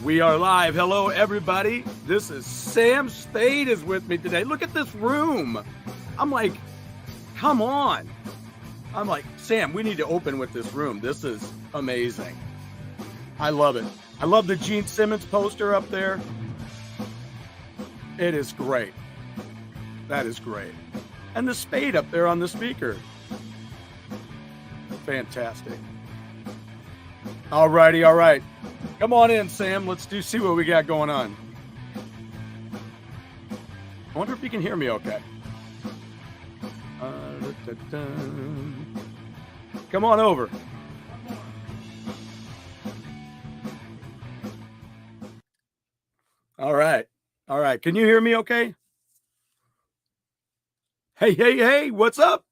We are live. Hello, everybody. This is Sam. Spade is with me today. Look at this room. I'm like, come on. I'm like, Sam, we need to open with this room. This is amazing. I love it. I love the Gene Simmons poster up there. It is great. That is great. And the Spade up there on the speaker. Fantastic. All righty, all right. Come on in, Sam. Let's see what we got going on. I wonder if you can hear me okay. Come on over. All right. All right. Can you hear me okay? Hey, hey, hey. What's up?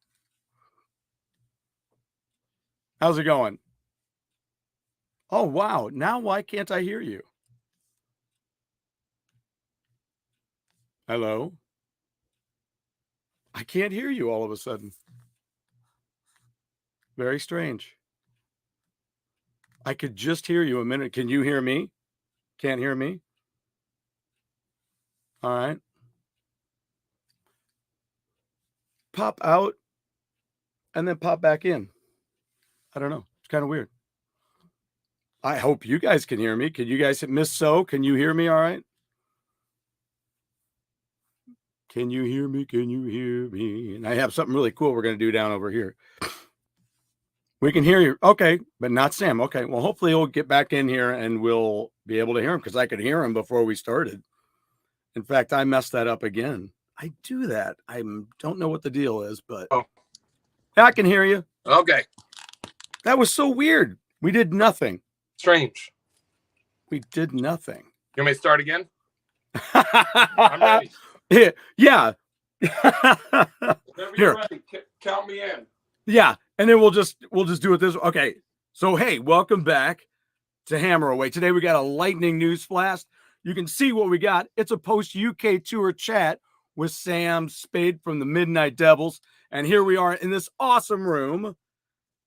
How's it going? Oh, wow. Now why can't I hear you? Hello? I can't hear you all of a sudden. Very strange. I could just hear you a minute. Can you hear me? Can't hear me? All right. Pop out and then pop back in. I don't know. It's kind of weird. I hope you guys can hear me. Can you guys, Miss So, can you hear me all right? Can you hear me? Can you hear me? And I have something really cool we're going to do down over here. We can hear you. Okay, but not Sam. Okay, well, hopefully he'll get back in here and we'll be able to hear him because I could hear him before we started. In fact, I messed that up again. I do that. I don't know what the deal is, but I can hear you. Okay. That was so weird. We did nothing. Strange. We did nothing. You want me to start again? I'm ready. Yeah. Whenever you're ready, count me in. Yeah, and then we'll just do it this. Okay. So hey, welcome back to Hammer Away. Today we got a lightning news blast. You can see what we got. It's a post UK tour chat with Sam Spade from the Midnight Devils, and here we are in this awesome room.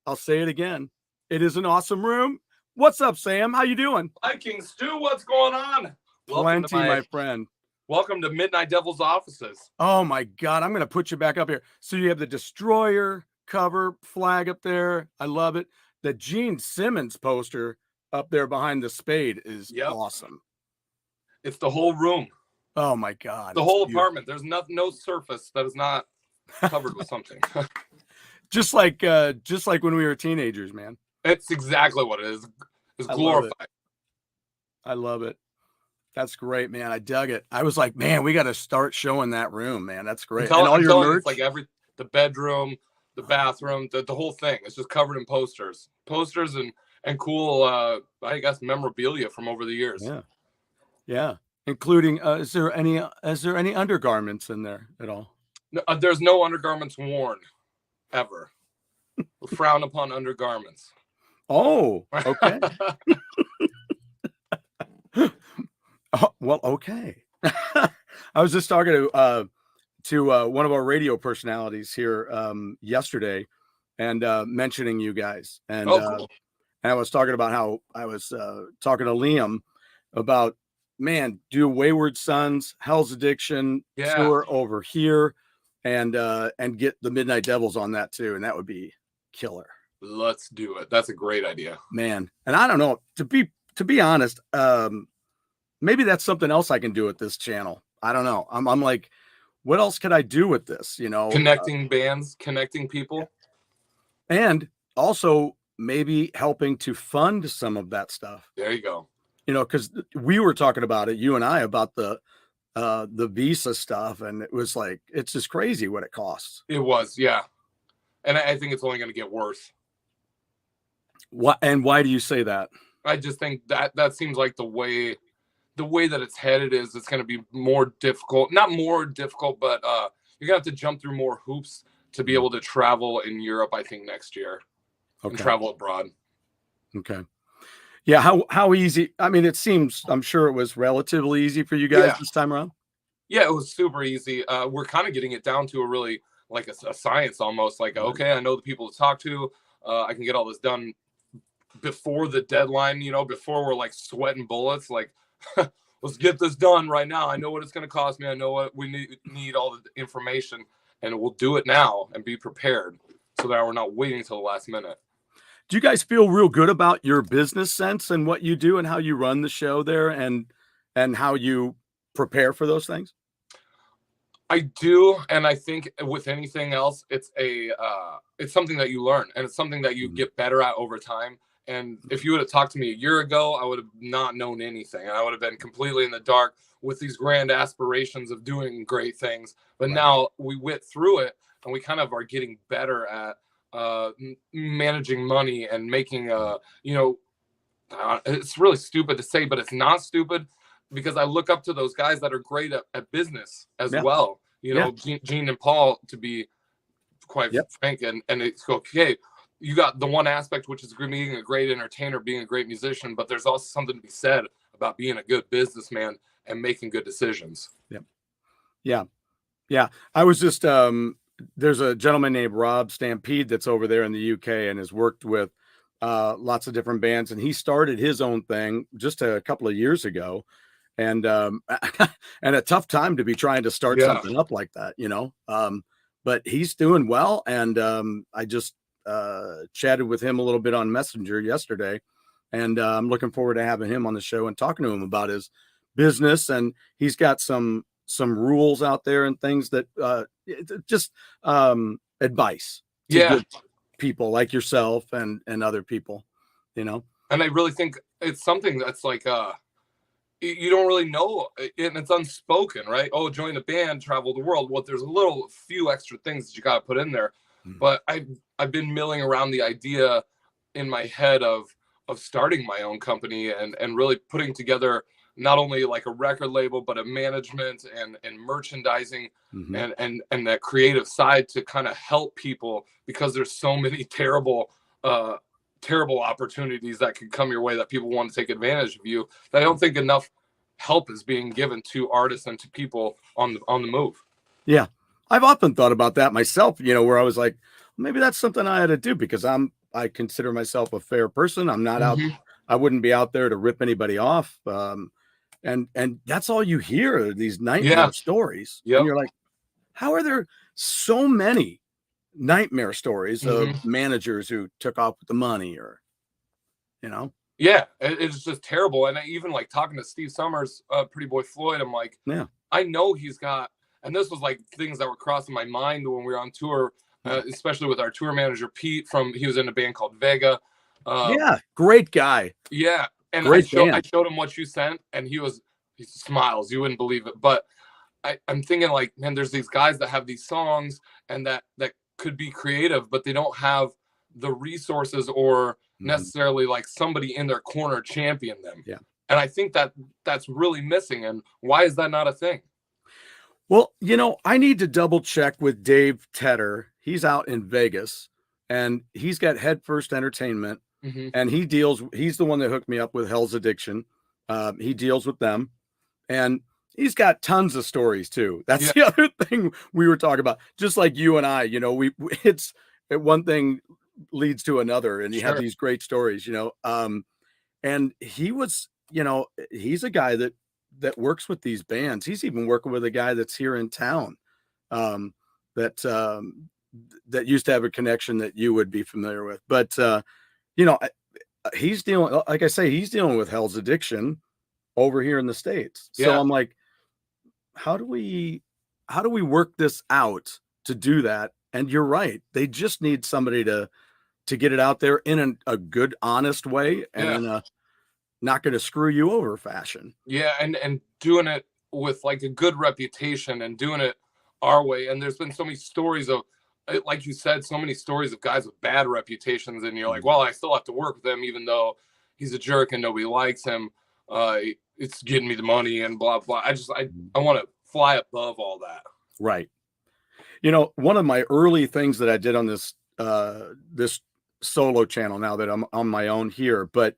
I'll say it again. It is an awesome room. What's up, Sam? How you doing? Viking Stew, what's going on? Plenty, my friend. Welcome to Midnight Devils offices. Oh, my God. I'm going to put you back up here. So you have the Destroyer cover flag up there. I love it. The Gene Simmons poster up there behind the Spade is awesome. It's the whole room. Oh, my God. The whole apartment. There's no surface that is not covered with something. Just like when we were teenagers, man. It's exactly what it is. It's glorified. I love it. That's great, man. I dug it. I was like, man, we got to start showing that room, man. That's great. And all your merch, it's like the bedroom, the bathroom, the whole thing. It's just covered in posters and cool, I guess, memorabilia from over the years. Yeah, yeah. Including, is there any undergarments in there at all? No, there's no undergarments worn, ever. We frown upon undergarments. Oh, okay. Oh, well, okay. I was just talking to one of our radio personalities here yesterday, and mentioning you guys, and cool. And I was talking about how I was talking to Liam about, man, do Wayward Sons, Hell's Addiction tour over here, and get the Midnight Devils on that too, and that would be killer. Let's do it. That's a great idea, man. And I don't know, to be honest, maybe that's something else I can do with this channel. I don't know. I'm like, what else could I do with this? You know, connecting bands, connecting people, and also maybe helping to fund some of that stuff. There you go. You know, because we were talking about it, you and I, about the visa stuff, and it was like, it's just crazy what it costs. It was, yeah. And I think it's only going to get worse. What, and why do you say that? I just think that seems like the way that it's headed is it's going to be more difficult. Not more difficult, but you're going to have to jump through more hoops to be able to travel in Europe, I think, next year. Okay. And travel abroad. Okay. Yeah. How easy? I mean, it seems, I'm sure it was relatively easy for you guys this time around. Yeah, it was super easy. We're kind of getting it down to a really like a science almost. Like, okay, I know the people to talk to. I can get all this done before the deadline, you know, before we're like sweating bullets, like let's get this done right now. I know what it's going to cost me. I know what we need all the information, and we'll do it now and be prepared so that we're not waiting till the last minute. Do you guys feel real good about your business sense and what you do and how you run the show there and how you prepare for those things? I do, and I think with anything else, it's something that you learn, and it's something that you get better at over time. And if you would have talked to me a year ago, I would have not known anything, and I would have been completely in the dark with these grand aspirations of doing great things. But now we went through it, and we kind of are getting better at managing money and making it's really stupid to say, but it's not stupid, because I look up to those guys that are great at business as well. You know, Gene and Paul, to be quite frank, and it's okay. You got the one aspect, which is being a great entertainer, being a great musician, but there's also something to be said about being a good businessman and making good decisions. Yeah. I was just, there's a gentleman named Rob Stampede that's over there in the UK and has worked with lots of different bands. And he started his own thing just a couple of years ago. And and a tough time to be trying to start something up like that, you know. But he's doing well. And I just chatted with him a little bit on Messenger yesterday. And I'm looking forward to having him on the show and talking to him about his business. And he's got some rules out there and things that just advice to give people like yourself and other people, you know. And I really think it's something that's like you don't really know, and it's unspoken, right? Oh, join a band, travel the world. Well, there's a few extra things that you got to put in there. But I've been milling around the idea in my head of starting my own company and really putting together not only like a record label, but a management and merchandising and that creative side to kind of help people, because there's so many terrible opportunities that could come your way that people want to take advantage of you, that I don't think enough help is being given to artists and to people on the move. Yeah. I've often thought about that myself, you know, where I was like, maybe that's something I had to do, because I consider myself a fair person. I'm not out. I wouldn't be out there to rip anybody off. And that's all you hear, these nightmare stories. And you're like, how are there so many nightmare stories of managers who took off with the money, or, you know? Yeah, it's just terrible. And I even like talking to Steve Summers, Pretty Boy Floyd, I'm like, I know he's got, and this was like things that were crossing my mind when we were on tour, especially with our tour manager, Pete, he was in a band called Vega. Great guy. Yeah. And I showed him what you sent, and he smiles. You wouldn't believe it. But I'm thinking like, man, there's these guys that have these songs and that could be creative, but they don't have the resources or necessarily like somebody in their corner champion them. Yeah. And I think that's really missing. And why is that not a thing? Well, you know, I need to double check with Dave Tedder. He's out in Vegas, and he's got Head First Entertainment, and he's the one that hooked me up with Hell's Addiction. He deals with them, and he's got tons of stories too. That's the other thing we were talking about. Just like you and I, you know, it's one thing leads to another, and you have these great stories, you know. And he was, you know, he's a guy that works with these bands. He's even working with a guy that's here in town, that used to have a connection that you would be familiar with. But you know, he's dealing, like I say, he's dealing with Hell's Addiction over here in the States. So I'm like, how do we work this out to do that? And you're right. They just need somebody to get it out there in a good, honest way, and in a not going to screw you over fashion. Yeah. And doing it with like a good reputation and doing it our way. And there's been so many stories of, like you said, so many stories of guys with bad reputations. And you're like, well, I still have to work with him, even though he's a jerk and nobody likes him. It's getting me the money and blah, blah. I want to fly above all that. Right. You know, one of my early things that I did on this solo channel, now that I'm on my own here, but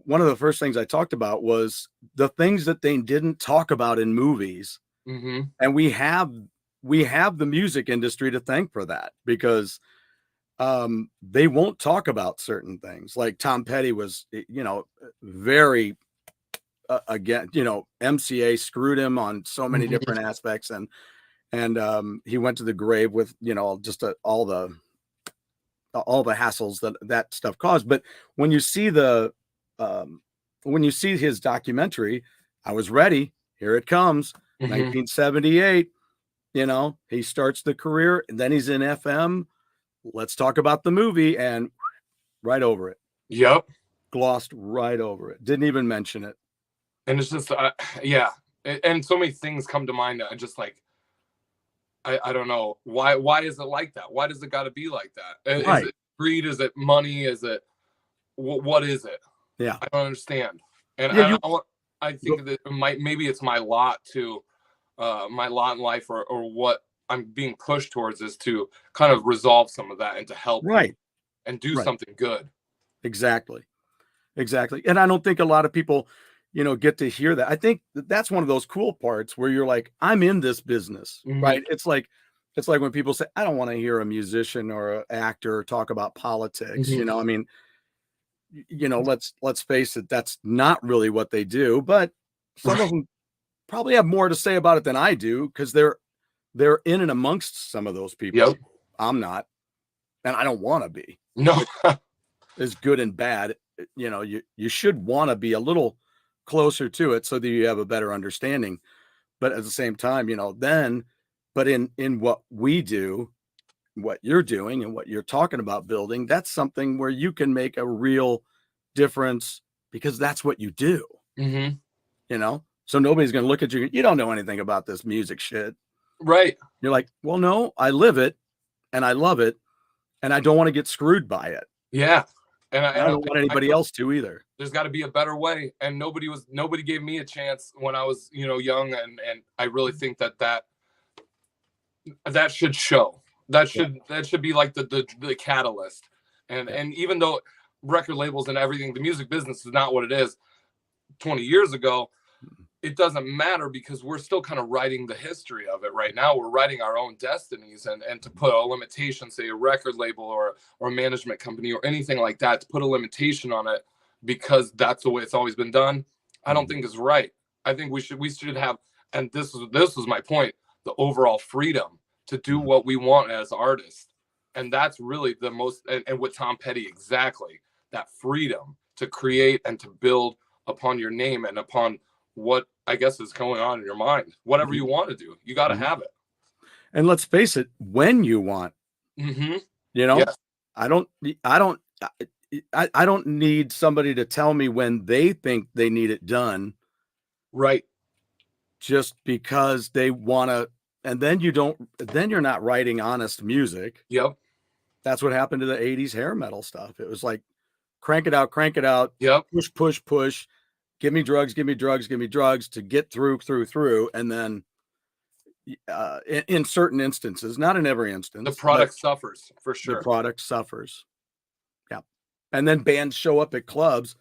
one of the first things I talked about was the things that they didn't talk about in movies. And we have the music industry to thank for that, because they won't talk about certain things. Like Tom Petty was, very again, MCA screwed him on so many different aspects, and he went to the grave with just all the hassles that stuff caused. But when you see his documentary, I was ready. Here it comes. 1978. He starts the career, and then he's in FM. Let's talk about the movie, and right over it. Yep. Glossed right over it. Didn't even mention it. And it's just, yeah. And so many things come to mind. I just like, I don't know. Why is it like that? Why does it got to be like that? Right. Is it greed? Is it money? Is it, what is it? Yeah. I don't understand. And yeah, I think that maybe it's my lot my lot in life, or what I'm being pushed towards, is to kind of resolve some of that and to help and do something good. Exactly. And I don't think a lot of people, get to hear that. I think that's one of those cool parts where you're like, I'm in this business, right? It's like when people say, I don't want to hear a musician or an actor talk about politics. I mean, let's face it, that's not really what they do, but some of them probably have more to say about it than I do, because they're in and amongst some of those people. Yep. I'm not, and I don't want to be. No. Is good and bad. You should want to be a little closer to it so that you have a better understanding. But at the same time, but in what we do, what you're doing and what you're talking about building, that's something where you can make a real difference, because that's what you do. So nobody's going to look at you. You don't know anything about this music shit. Right. You're like, well, no, I live it and I love it, and I don't want to get screwed by it. Yeah. And I don't want anybody else to either. There's got to be a better way. And nobody gave me a chance when I was, young. And I really think that should show. That should be like the catalyst. And even though record labels and everything, the music business is not what it is 20 years ago, it doesn't matter, because we're still kind of writing the history of it right now. We're writing our own destinies, and to put a limitation, say a record label or a management company or anything like that, to put a limitation on it because that's the way it's always been done, I don't think is right. I think we should have, and this was my point, the overall freedom to do what we want as artists. And that's really the most, and with Tom Petty, exactly, that freedom to create and to build upon your name and upon what I guess is going on in your mind. Whatever you want to do, you got to have it. And let's face it, when you want, Yes. I don't need somebody to tell me when they think they need it done. Right. Just because they want to, and then you're not writing honest music. Yep. That's what happened to the 80s hair metal stuff. It was like, crank it out. Yep. Push. Give me drugs to get through. And then in certain instances, not in every instance, the product suffers, for sure. The product suffers. Yeah. And then bands show up at clubs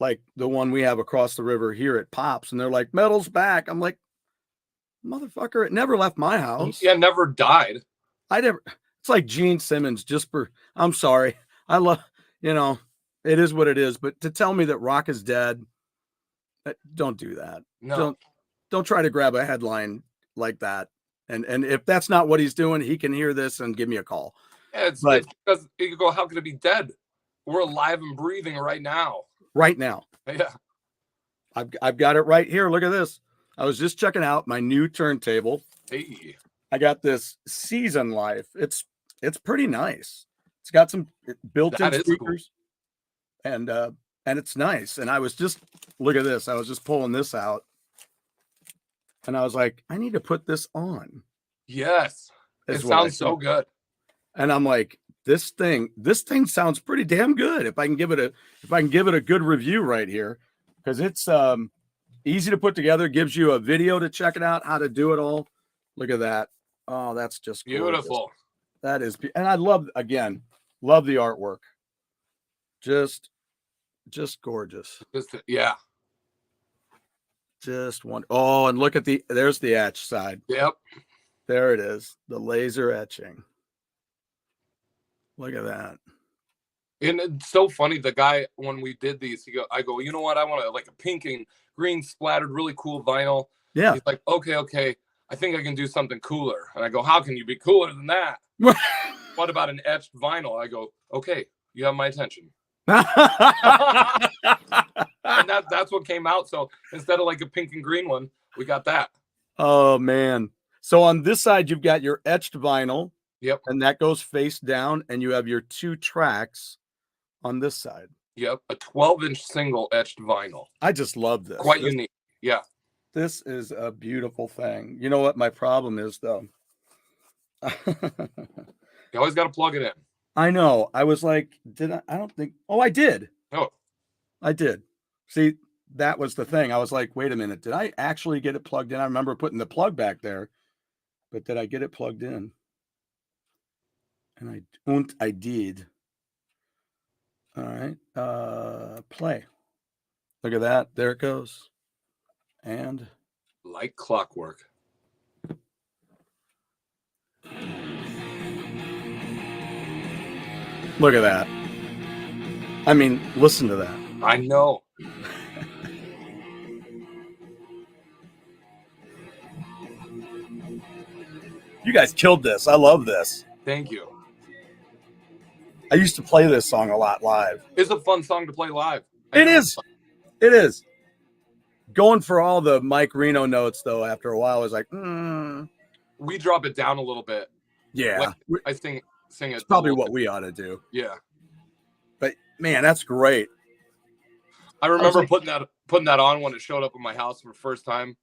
like the one we have across the river here at Pops, and they're like, metal's back. I'm like, motherfucker, it never left my house. Yeah, never died. It's like Gene Simmons, I'm sorry. I love, it is what it is. But to tell me that rock is dead, don't do that. No. Don't try to grab a headline like that. And if that's not what he's doing, he can hear this and give me a call. Yeah, it's because you could go, how could it be dead? We're alive and breathing right now. Right now. Yeah. I've got it right here. Look at this. I was just checking out my new turntable. Hey. I got this Season Life. It's pretty nice. It's got some built-in speakers. Cool. And it's nice. And I was just, look at this. I was just pulling this out. And I was like, I need to put this on. Yes. It sounds so good. And I'm like, this thing sounds pretty damn good. If I can give it a good review right here, because it's easy to put together, gives you a video to check it out, how to do it all. Look at that. Oh, that's just beautiful. Gorgeous. That is, and I love the artwork. Just gorgeous. Yeah. Just one. Oh, and look at there's the etch side. Yep. There it is. The laser etching. Look at that. And it's so funny. The guy, when we did these, I go, you know what? I want like a pink and green splattered, really cool vinyl. Yeah. He's like, okay. I think I can do something cooler. And I go, how can you be cooler than that? What about an etched vinyl? I go, okay, you have my attention. And that's what came out. So instead of like a pink and green one, we got that. Oh man. So on this side, you've got your etched vinyl. Yep. And that goes face down, and you have your 2 tracks on this side. Yep. A 12-inch single etched vinyl. I just love this. Quite unique. Yeah. This is a beautiful thing. You know what my problem is, though? You always got to plug it in. I know. I was like, I don't think. Oh, I did. Oh, I did. See, that was the thing. I was like, wait a minute. Did I actually get it plugged in? I remember putting the plug back there, but did I get it plugged in? And I did. All right. Play. Look at that. There it goes. And like clockwork. Look at that. I mean, listen to that. I know. You guys killed this. I love this. Thank you. I used to play this song a lot live. It's a fun song to play live. It is. It is. Going for all the Mike Reno notes, though, after a while, I was like, We drop it down a little bit. Yeah. Like, I sing it. It's probably what we ought to do. Yeah. But, man, that's great. I remember putting that on when it showed up in my house for the first time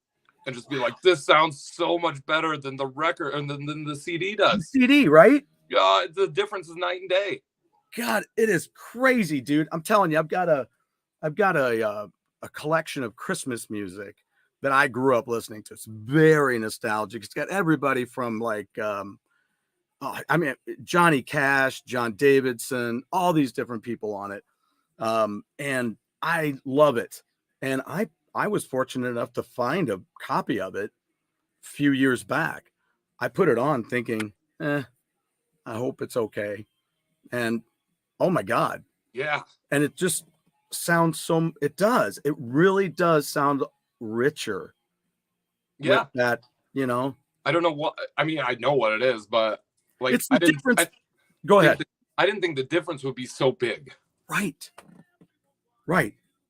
and just be like, this sounds so much better than the record and than the CD does. The CD, right? Yeah, the difference is night and day. God, it is crazy, dude. I'm telling you, I've got a collection of Christmas music that I grew up listening to. It's very nostalgic. It's got everybody from like, Johnny Cash, John Davidson, all these different people on it. And I love it. And I was fortunate enough to find a copy of it a few years back. I put it on thinking, I hope it's okay. And oh my God. Yeah. And it just sounds it really does sound richer. Yeah. With that, you know. I don't know what, I mean, I know what it is, but like, It's the difference. Go ahead. I didn't think the difference would be so big. Right.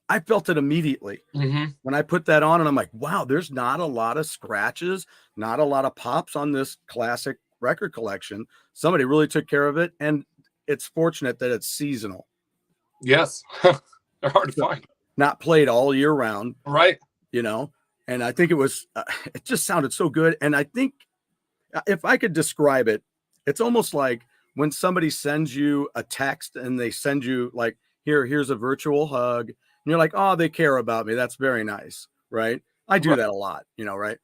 I felt it immediately when I put that on, and I'm like, wow, there's not a lot of scratches, not a lot of pops on this classic record collection. Somebody really took care of it, and it's fortunate that it's seasonal. Yes. They're hard to find. Not played all year round. Right. You know, and I think it just sounded so good. And I think if I could describe it, it's almost like when somebody sends you a text and they send you like, here's a virtual hug. And you're like, oh, they care about me. That's very nice. Right. I do that a lot, right.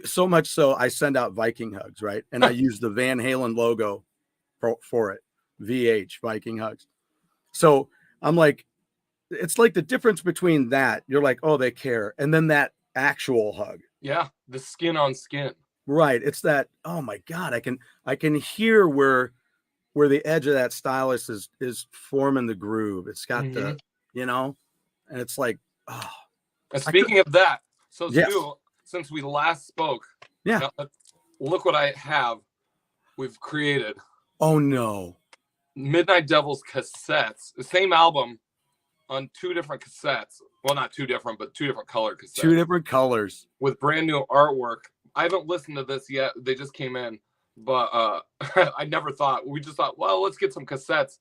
So much so I send out Viking hugs. Right. And I use the Van Halen logo for it. VH, Viking hugs. So I'm like, it's like the difference between that. You're like, oh, they care. And then that actual hug. Yeah. The skin on skin. Right. It's that, oh my God, I can hear where the edge of that stylus is forming the groove. It's got the, and it's like, oh. And speaking of that, so yes. Stu, since we last spoke, yeah, look what I have. We've created. Oh no. Midnight Devils cassettes, the same album on 2 different cassettes. Well, not 2 different, but 2 different color cassettes. 2 different colors with brand new artwork. I haven't listened to this yet. They just came in, but I never thought. We just thought, well, let's get some cassettes.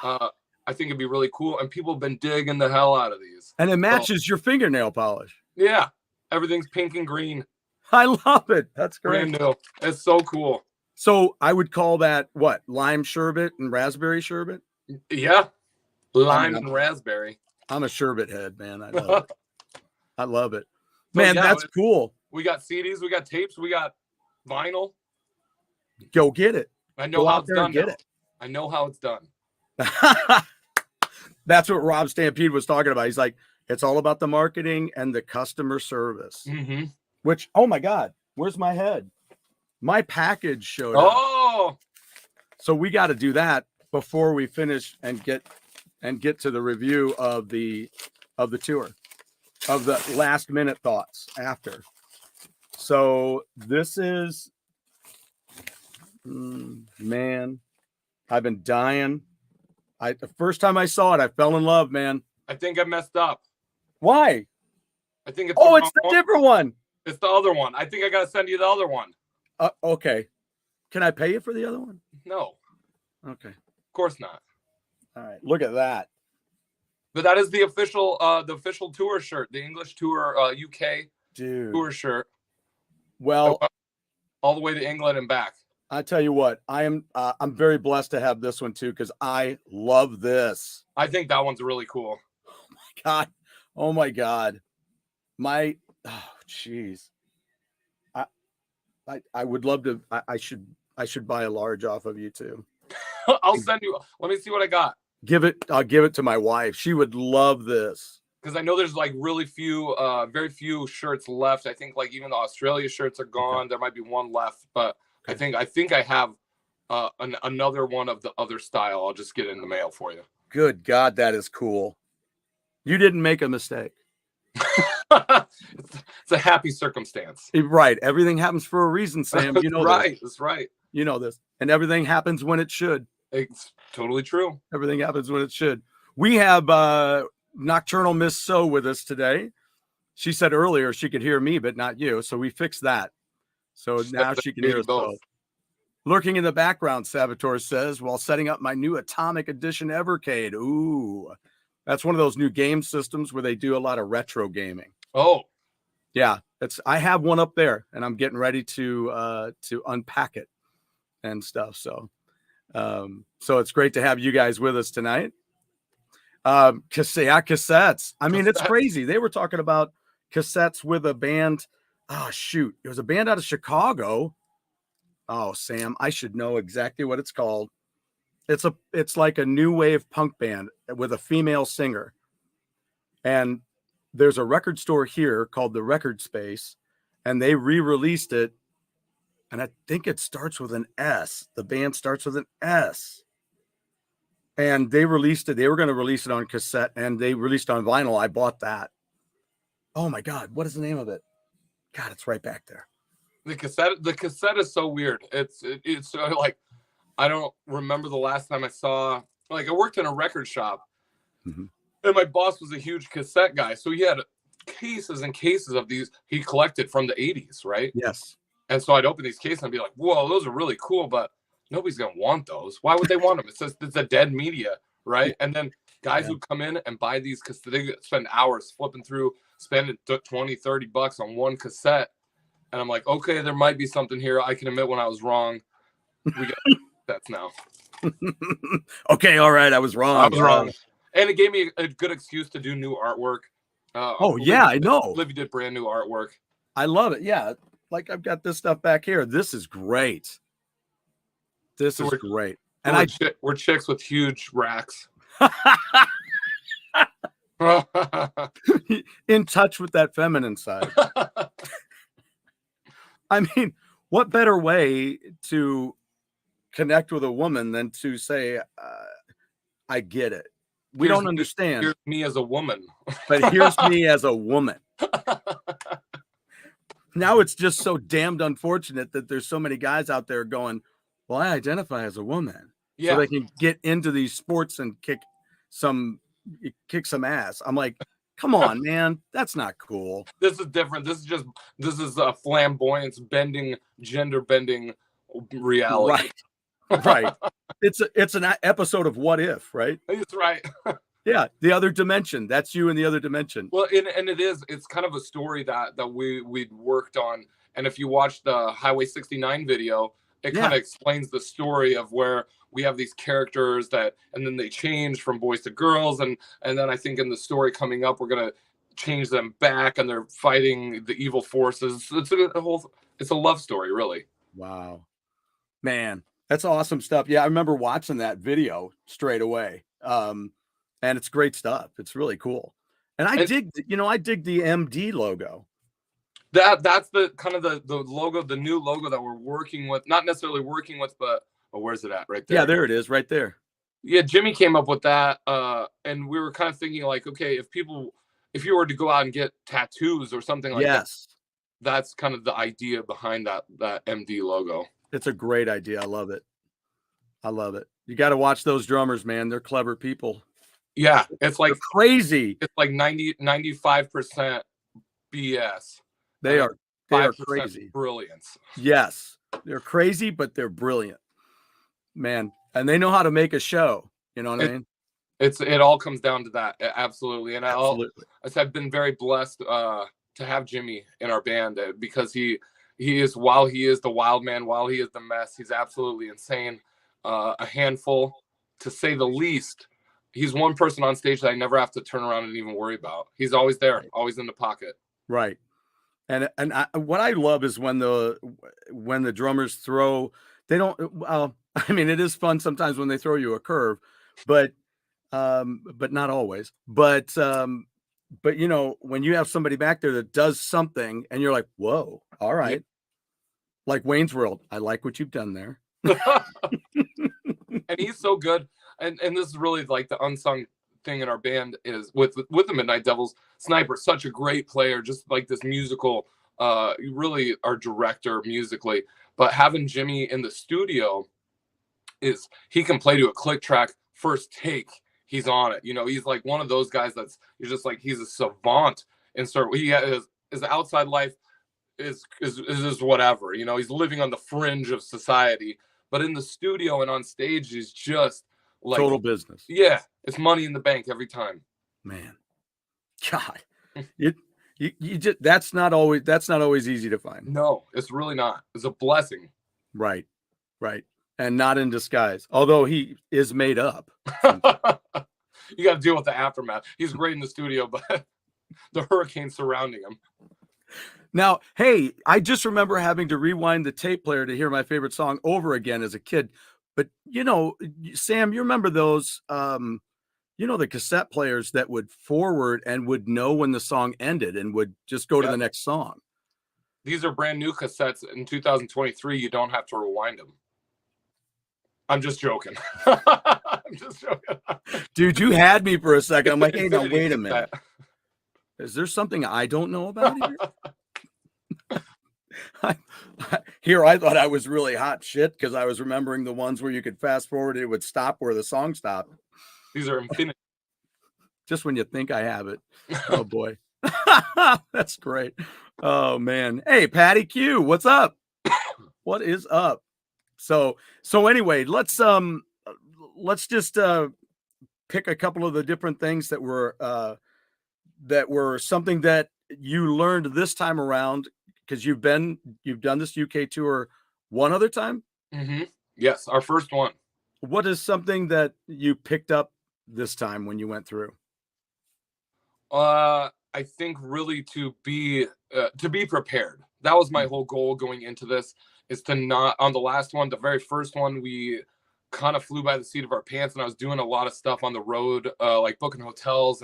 I think it'd be really cool, and people have been digging the hell out of these. And it matches your fingernail polish. Yeah, everything's pink and green. I love it. That's great. Brand new. It's so cool. So I would call that what? Lime sherbet and raspberry sherbet? Yeah. Lime and raspberry. I'm a sherbet head, man. I love it. I love it. So, man, that's cool. We got CDs, we got tapes, we got vinyl. Go get it. I know how it's done. I know how it's done. That's what Rob Stampede was talking about. He's like, it's all about the marketing and the customer service. Mm-hmm. Which, oh my God, where's my head? My package showed up. Oh, so we got to do that. before we finish and get to the review of the tour, of the last minute thoughts after. So this is, man, I've been dying. The first time I saw it, I fell in love, man. I think I messed up. Why? I think it's it's the different one. It's the other one. I think I gotta send you the other one. Okay. Can I pay you for the other one? No. Okay. Of course not. All right. Look at that. But that is the official tour shirt, the English tour UK tour shirt. Well, all the way to England and back. I tell you what, I'm very blessed to have this one too, because I love this. I think that one's really cool. Oh my God. Jeez. I would love to. I should buy a large off of you too. I'll send you. Let me see what I got. I'll give it to my wife. She would love this. Because I know there's like very few shirts left. I think like even the Australia shirts are gone. Okay. There might be one left, but okay. I think I have another one of the other style. I'll just get it in the mail for you. Good God, that is cool. You didn't make a mistake. It's a happy circumstance. Right. Everything happens for a reason, Sam. You know right. This. That's right. You know this. And everything happens when it should. It's totally true. Everything happens when it should. We have Nocturnal Miss So with us today. She said earlier she could hear me, but not you. So we fixed that. So now she can hear us both. Lurking in the background, Saboteur says, while setting up my new Atomic Edition Evercade. Ooh, that's one of those new game systems where they do a lot of retro gaming. Oh, yeah. I have one up there, and I'm getting ready to unpack it and stuff. So it's great to have you guys with us tonight. Cassettes. I mean, it's crazy. They were talking about cassettes with a band. Oh, shoot. It was a band out of Chicago. Oh, Sam, I should know exactly what it's called. It's like a new wave punk band with a female singer. And there's a record store here called the Record Space, and they re-released it. And I think it starts with an S. The band starts with an S. And they released it. They were going to release it on cassette, and they released it on vinyl. I bought that. Oh my God. What is the name of it? God, it's right back there. The cassette is so weird. It's like, I don't remember the last time I saw, like, I worked in a record shop, and my boss was a huge cassette guy. So he had cases and cases of these he collected from the 80s, right? Yes. And so I'd open these cases and be like, whoa, those are really cool, but nobody's going to want those. Why would they want them? It says it's a dead media, right? And then guys who come in and buy these, because they spend hours flipping through, spending $20-$30 on one cassette. And I'm like, okay, there might be something here. I can admit when I was wrong. We got that's now. Okay, all right, I was wrong. I was wrong. And it gave me a good excuse to do new artwork. I know. Olivia did brand new artwork. I love it. Yeah, like I've got this stuff back here. This is great. This is great. And we're chicks with huge racks. In touch with that feminine side. I mean, what better way to connect with a woman than to say, I get it. We don't understand. Here's me as a woman. But here's me as a woman. Now it's just so damned unfortunate that there's so many guys out there going, well, I identify as a woman. Yeah. So they can get into these sports and kick some ass. I'm like, come on, man. That's not cool. This is different. This is a flamboyance bending, gender bending reality. Right. It's an episode of What If, right? That's right. Yeah. The other dimension. That's you in the other dimension. Well, it's kind of a story that we'd worked on. And if you watch the Highway 69 video, it kind of explains the story of where we have these characters and then they change from boys to girls. And then I think in the story coming up, we're going to change them back and they're fighting the evil forces. It's a love story, really. Wow, man, that's awesome stuff. Yeah. I remember watching that video straight away. And it's great stuff. It's really cool. And I dig the MD logo. That's the kind of the logo, the new logo that we're working with, not necessarily working with, but where's it at? Right there. Yeah, there it is, right there. Yeah, Jimmy came up with that, and we were kind of thinking like, okay, if you were to go out and get tattoos or something like that, Yes. that's kind of the idea behind that MD logo. It's a great idea. I love it. I love it. You got to watch those drummers, man. They're clever people. Yeah, They're crazy. it's like 95% BS. They and are 5% crazy. brilliance. Yes. They're crazy, but they're brilliant. Man. And they know how to make a show. You know what I mean? It all comes down to that. Absolutely. And Absolutely. I've been very blessed to have Jimmy in our band because he is, while he is the wild man, while he is the mess, he's absolutely insane. A handful, to say the least. He's one person on stage that I never have to turn around and even worry about. He's always there, right. Always in the pocket. Right. And what I love is when the drummers throw, they don't, I mean, it is fun sometimes when they throw you a curve, but not always. But you know, when you have somebody back there that does something and you're like, whoa, all right. Yeah. Like Wayne's World. I like what you've done there. And he's so good. And this is really like the unsung thing in our band is with the Midnight Devils. Sniper's such a great player, just like this musical, really our director musically. But having Jimmy in the studio is he can play to a click track first take. He's on it. You know, he's like one of those guys you're just like, he's a savant. And so he has his outside life is whatever, you know, he's living on the fringe of society, but in the studio and on stage, he's just like total business. Yeah. It's money in the bank every time. Man, God, you just, that's not always easy to find. No, it's really not. It's a blessing. Right. Right. And not in disguise, although he is made up. You got to deal with the aftermath. He's great in the studio, but the hurricane surrounding him. Now, hey, I just remember having to rewind the tape player to hear my favorite song over again as a kid. But, you know, Sam, you remember those, you know, the cassette players that would forward and would know when the song ended and would just go to the next song. These are brand new cassettes in 2023. You don't have to rewind them. I'm just joking. I'm just joking. Dude, you had me for a second. I'm like, hey, now wait a minute. Is there something I don't know about here? I thought I was really hot shit because I was remembering the ones where you could fast forward, it would stop where the song stopped. These are infinite. Just when you think I have it. Oh boy. That's great. Oh man. Hey, Patty Q, what's up? What is up? So anyway, let's just pick a couple of the different things that were something that you learned this time around, because you've done this UK tour one other time. Mm-hmm. Yes, our first one. What is something that you picked up this time when you went through? I think really to be prepared. That was my whole goal going into this, is to not, on the last one, the very first one, we kind of flew by the seat of our pants, and I was doing a lot of stuff on the road, like booking hotels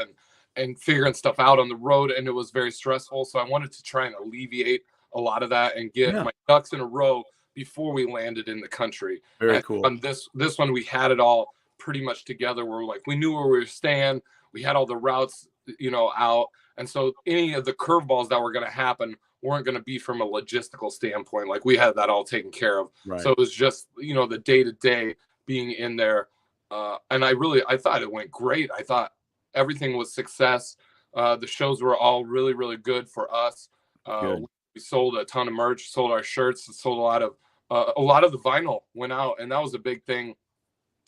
and figuring stuff out on the road, and it was very stressful. So I wanted to try and alleviate a lot of that and get my ducks in a row before we landed in the country. Very cool. On this one, we had it all pretty much together. Where we knew where we were staying. We had all the routes, you know, out. And so any of the curveballs that were going to happen weren't going to be from a logistical standpoint. Like, we had that all taken care of. Right. So it was just, you know, the day-to-day being in there. And I thought it went great. I thought everything was success. The shows were all really, really good for us. We sold a ton of merch, sold our shirts, sold a lot of the vinyl went out. And that was a big thing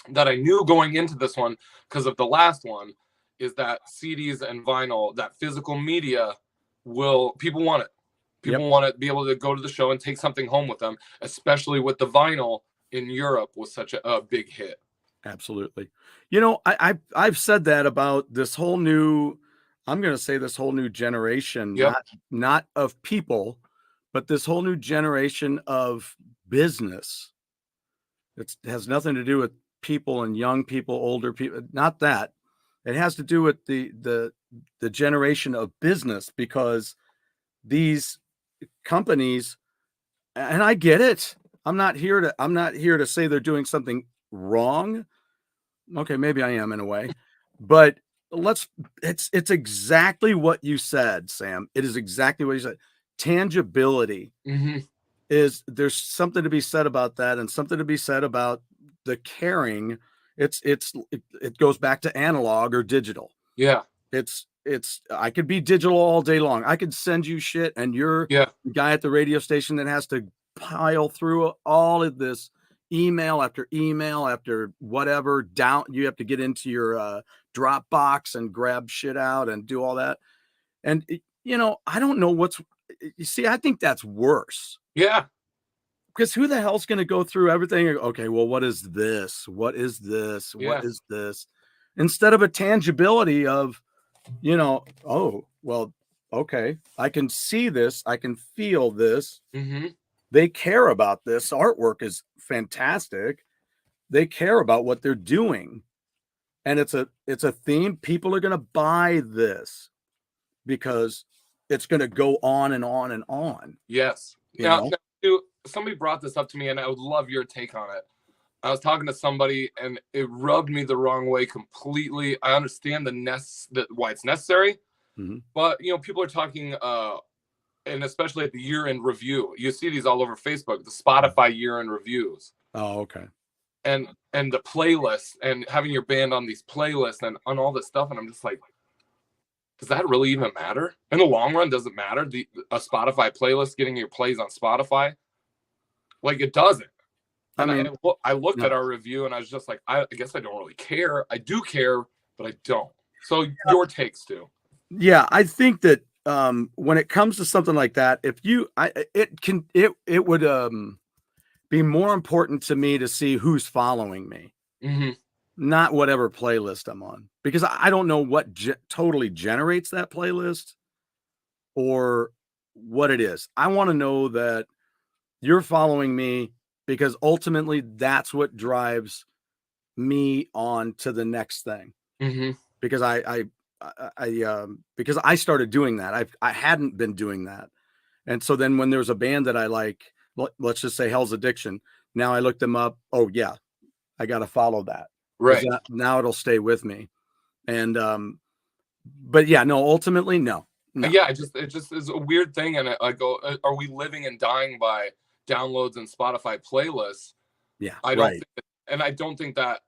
that I knew going into this one, because of the last one, is that CDs and vinyl, that physical media, people want it. People want to be able to go to the show and take something home with them, especially with the vinyl in Europe was such a big hit. Absolutely. You know, I've said that about this whole new, I'm going to say this whole new generation, not of people, but this whole new generation of business. It has nothing to do with people and young people, older people, not that. It has to do with the generation of business, because these companies, and I get it. I'm not here to say they're doing something wrong, okay, maybe I am in a way, but it's exactly what you said, Sam. It is exactly what you said. Tangibility Hmm. is there's something to be said about that and something to be said about the caring. It goes back to analog or digital. Yeah. It's I could be digital all day long. I could send you shit and you're Yeah. the guy at the radio station that has to pile through all of this email after whatever down you have to get into your Dropbox and grab shit out and do all that. And I don't know you see, I think that's worse Yeah. because who the hell's going to go through everything? Okay, well, what is this? What is this? What Yeah. is this? Instead of a tangibility of, oh, well, okay, I can see this, I can feel this. Hmm. They care about this. Artwork is fantastic. They care about what they're doing. And it's a theme. People are going to buy this because it's going to go on and on and on. Yes. You Now, know? dude, somebody brought this up to me, and I would love your take on it. I was talking to somebody, and it rubbed me the wrong way completely. I understand why it's necessary, Mhm. but people are talking, and especially at the year-end review. You see these all over Facebook, the Spotify year-end reviews, Oh, okay. and the playlists, and having your band on these playlists and on all this stuff, and I'm just like, does that really even matter in the long run? Does it matter? A Spotify playlist getting your plays on Spotify, like it doesn't. I And mean, I looked at no. our review and I was just like, I guess I don't really care. I do care, but I don't. So your takes too. Yeah, I think that when it comes to something like that, if you I it would be more important to me to see who's following me, Hmm. not whatever playlist I'm on, because I don't know what totally generates that playlist or what it is. I want to know that you're following me because ultimately that's what drives me on to the next thing. Hmm. Because because I started doing that. I hadn't been doing that. And so then when there's a band that I like, let's just say Hell's Addiction, now I look them up. Oh yeah, I got to follow that because Right. now it'll stay with me. And but yeah, no, ultimately, no. Yeah, it just is a weird thing. And I go, are we living and dying by downloads and Spotify playlists? Yeah, I don't right. think, and I don't think that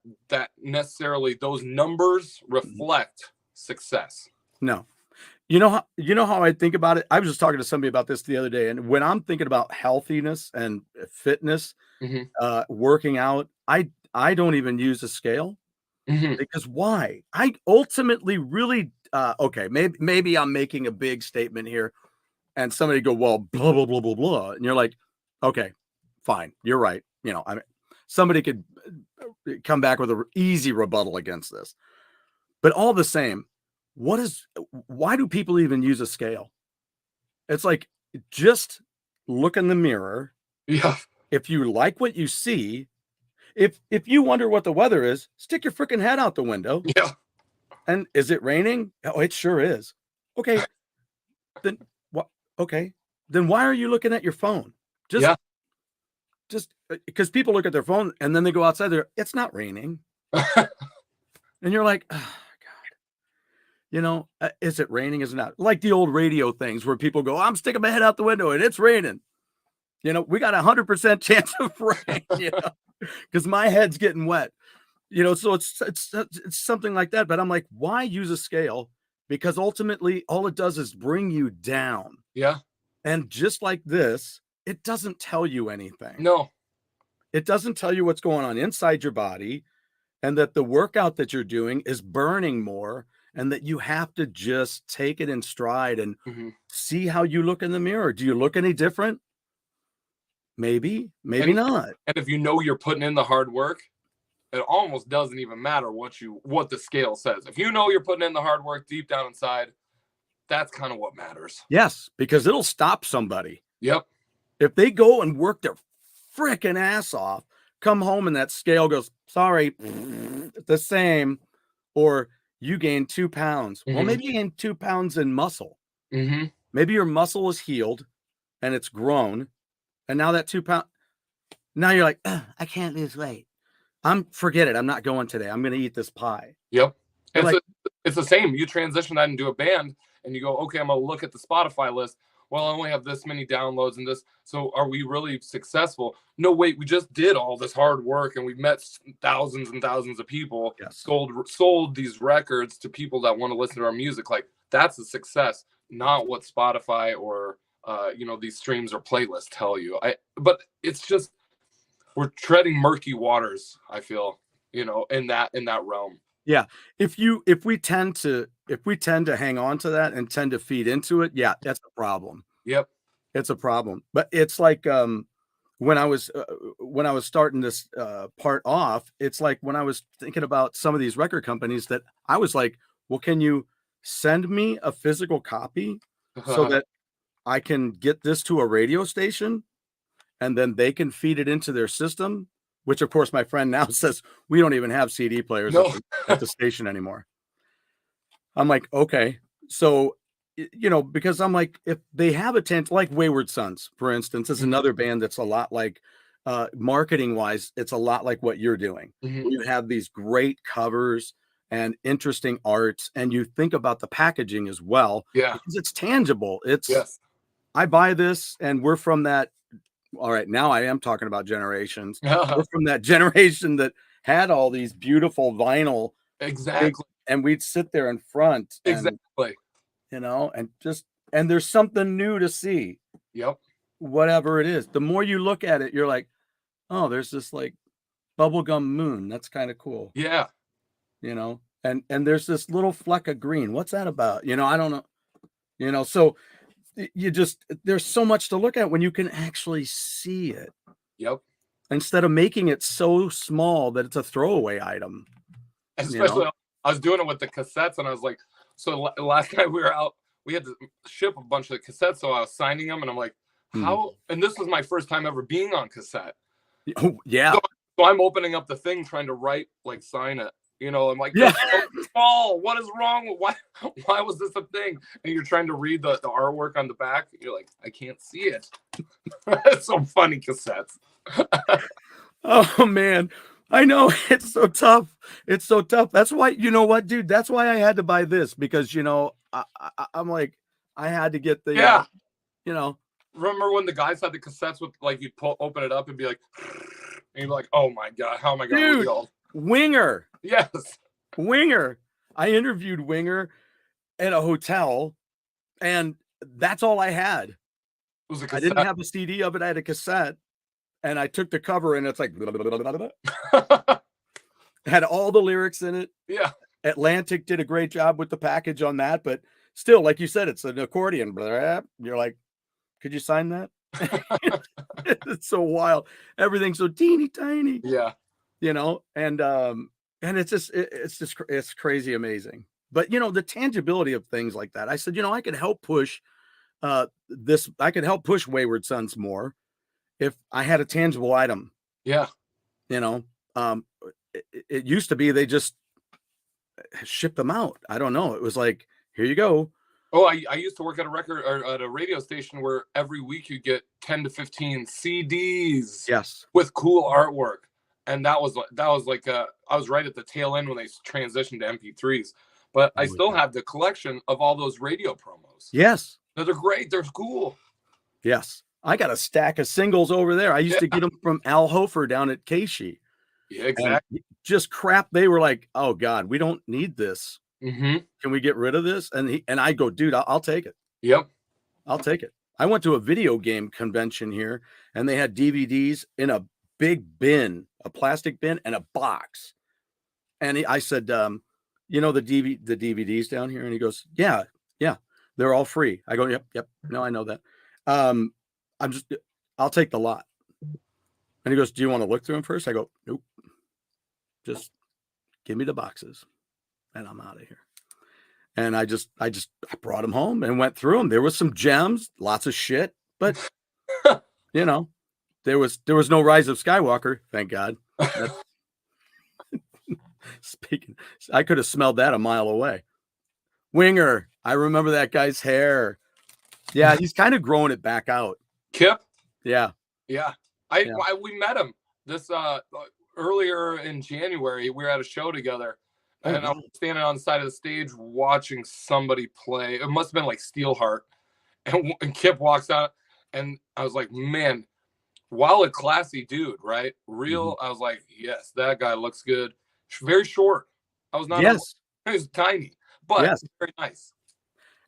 necessarily those numbers reflect success. No. You know how I think about it? I was just talking to somebody about this the other day. And when I'm thinking about healthiness and fitness, Hmm. working out, I don't even use a scale. Hmm. Because why? I ultimately really okay, maybe I'm making a big statement here and somebody go, well, blah, blah, blah, blah, blah. And you're like, okay, fine, you're right. I mean, somebody could come back with an easy rebuttal against this. But all the same, why do people even use a scale? It's like just look in the mirror. Yeah. If you like what you see, if you wonder what the weather is, stick your freaking head out the window. Yeah. And is it raining? Oh, it sure is. Okay, then what? Okay, then why are you looking at your phone? Just, Yeah. just because people look at their phone and then they go outside there. It's not raining, and you're like, oh, God, is it raining? Is it not? Like the old radio things where people go, I'm sticking my head out the window and it's raining. We got 100% chance of rain. Because my head's getting wet. So it's something like that. But I'm like, why use a scale? Because ultimately, all it does is bring you down. Yeah. And just like this, it doesn't tell you anything. No. It doesn't tell you what's going on inside your body and that the workout that you're doing is burning more and that you have to just take it in stride and Hmm. see how you look in the mirror. Do you look any different? Maybe, maybe not. And if you know you're putting in the hard work, it almost doesn't even matter what the scale says. If you know you're putting in the hard work deep down inside, that's kind of what matters. Yes, because it'll stop somebody. Yep. If they go and work their freaking ass off, come home and that scale goes, sorry, the same, or you gain 2 pounds. Well, Hmm. maybe you gain 2 pounds in muscle. Hmm. Maybe your muscle is healed and it's grown. And now that 2 pound, now you're like, I can't lose weight. forget it. I'm not going today. I'm going to eat this pie. Yep. You're like, It's the same. You transition that into a band and you go, okay, I'm going to look at the Spotify list. Well, I only have this many downloads and this. So are we really successful? No, wait, we just did all this hard work and we've met thousands and thousands of people, yes. sold these records to people that want to listen to our music. Like, that's a success, not what Spotify or, these streams or playlists tell you. But it's just, we're treading murky waters, I feel, in that realm. Yeah. If we tend to hang on to that and tend to feed into it, yeah, that's a problem. Yep. It's a problem. But it's like when I was starting this part off, it's like when I was thinking about some of these record companies that I was like, well, can you send me a physical copy so that I can get this to a radio station and then they can feed it into their system? Which, of course, my friend now says we don't even have CD players at the station anymore. I'm like, okay. So, because I'm like, if they have a tent, like Wayward Sons, for instance, is another band that's a lot like, marketing wise, it's a lot like what you're doing. Mm-hmm. You have these great covers and interesting arts, and you think about the packaging as well. Yeah. Because it's tangible. Yes. I buy this and we're from that. All right, now I am talking about generations. We're from that generation that had all these beautiful vinyl. Exactly. And we'd sit there in front. Exactly. And there's something new to see. Yep. Whatever it is. The more you look at it, you're like, oh, there's this like bubblegum moon. That's kind of cool. Yeah. And there's this little fleck of green. What's that about? I don't know. So there's so much to look at when you can actually see it. Yep. Instead of making it so small that it's a throwaway item. Especially, I was doing it with the cassettes, and I was like, so last night we were out, we had to ship a bunch of the cassettes, so I was signing them, and I'm like, how? And this was my first time ever being on cassette. Oh, yeah. So I'm opening up the thing, trying to sign it. I'm like, yeah. Small. What is wrong? Why was this a thing? And you're trying to read the artwork on the back. You're like, I can't see it. It's so funny, cassettes. Oh man, I know, it's so tough. It's so tough. That's why, you know what, dude? That's why I had to buy this, because I'm like, I had to get the Remember when the guys had the cassettes with you'd open it up and be like, and you're like, oh my god, how am I gonna read all? Winger. Yes. Winger. I interviewed Winger at a hotel, and that's all I had. It was a cassette. I didn't have a CD of it. I had a cassette, and I took the cover, and it's like it had all the lyrics in it. Yeah. Atlantic did a great job with the package on that, but still, like you said, it's an accordion. You're like, could you sign that? It's so wild. Everything's so teeny tiny. Yeah. And it's crazy amazing. But the tangibility of things like that. I said, I could help push this. I could help push Wayward Sons more if I had a tangible item. Yeah. It used to be they just shipped them out. I don't know. It was like, here you go. Oh, I used to work at a record or at a radio station where every week you get 10 to 15 CDs. Yes. With cool artwork. And that was like I was right at the tail end when they transitioned to MP3s, but I still have the collection of all those radio promos. Yes. They're great. They're cool. Yes. I got a stack of singles over there. I used to get them from Al Hofer down at Casey. Yeah, exactly. And just crap. They were like, oh God, we don't need this. Mm-hmm. Can we get rid of this? And I go, dude, I'll take it. Yep. I'll take it. I went to a video game convention here, and they had DVDs in a big bin, a plastic bin, and a box. And I said, the DVDs down here? And he goes, yeah, they're all free. I go, yep. No, I know that. I'll take the lot. And he goes, do you want to look through them first? I go, nope. Just give me the boxes and I'm out of here. And I brought them home and went through them. There was some gems, lots of shit, but there was no Rise of Skywalker, thank God. Speaking, I could have smelled that a mile away. Winger, I remember that guy's hair. Yeah, he's kind of growing it back out. Kip? Yeah. Yeah. We met him. This earlier in January, we were at a show together, Oh, and I wow. was standing on the side of the stage watching somebody play. It must have been like Steelheart, and Kip walks out, and I was like, man, while a classy dude, right? Mhm. Real. I was like, yes, that guy looks good. Very short. I was not. Yes. He was tiny, but Yes. very nice.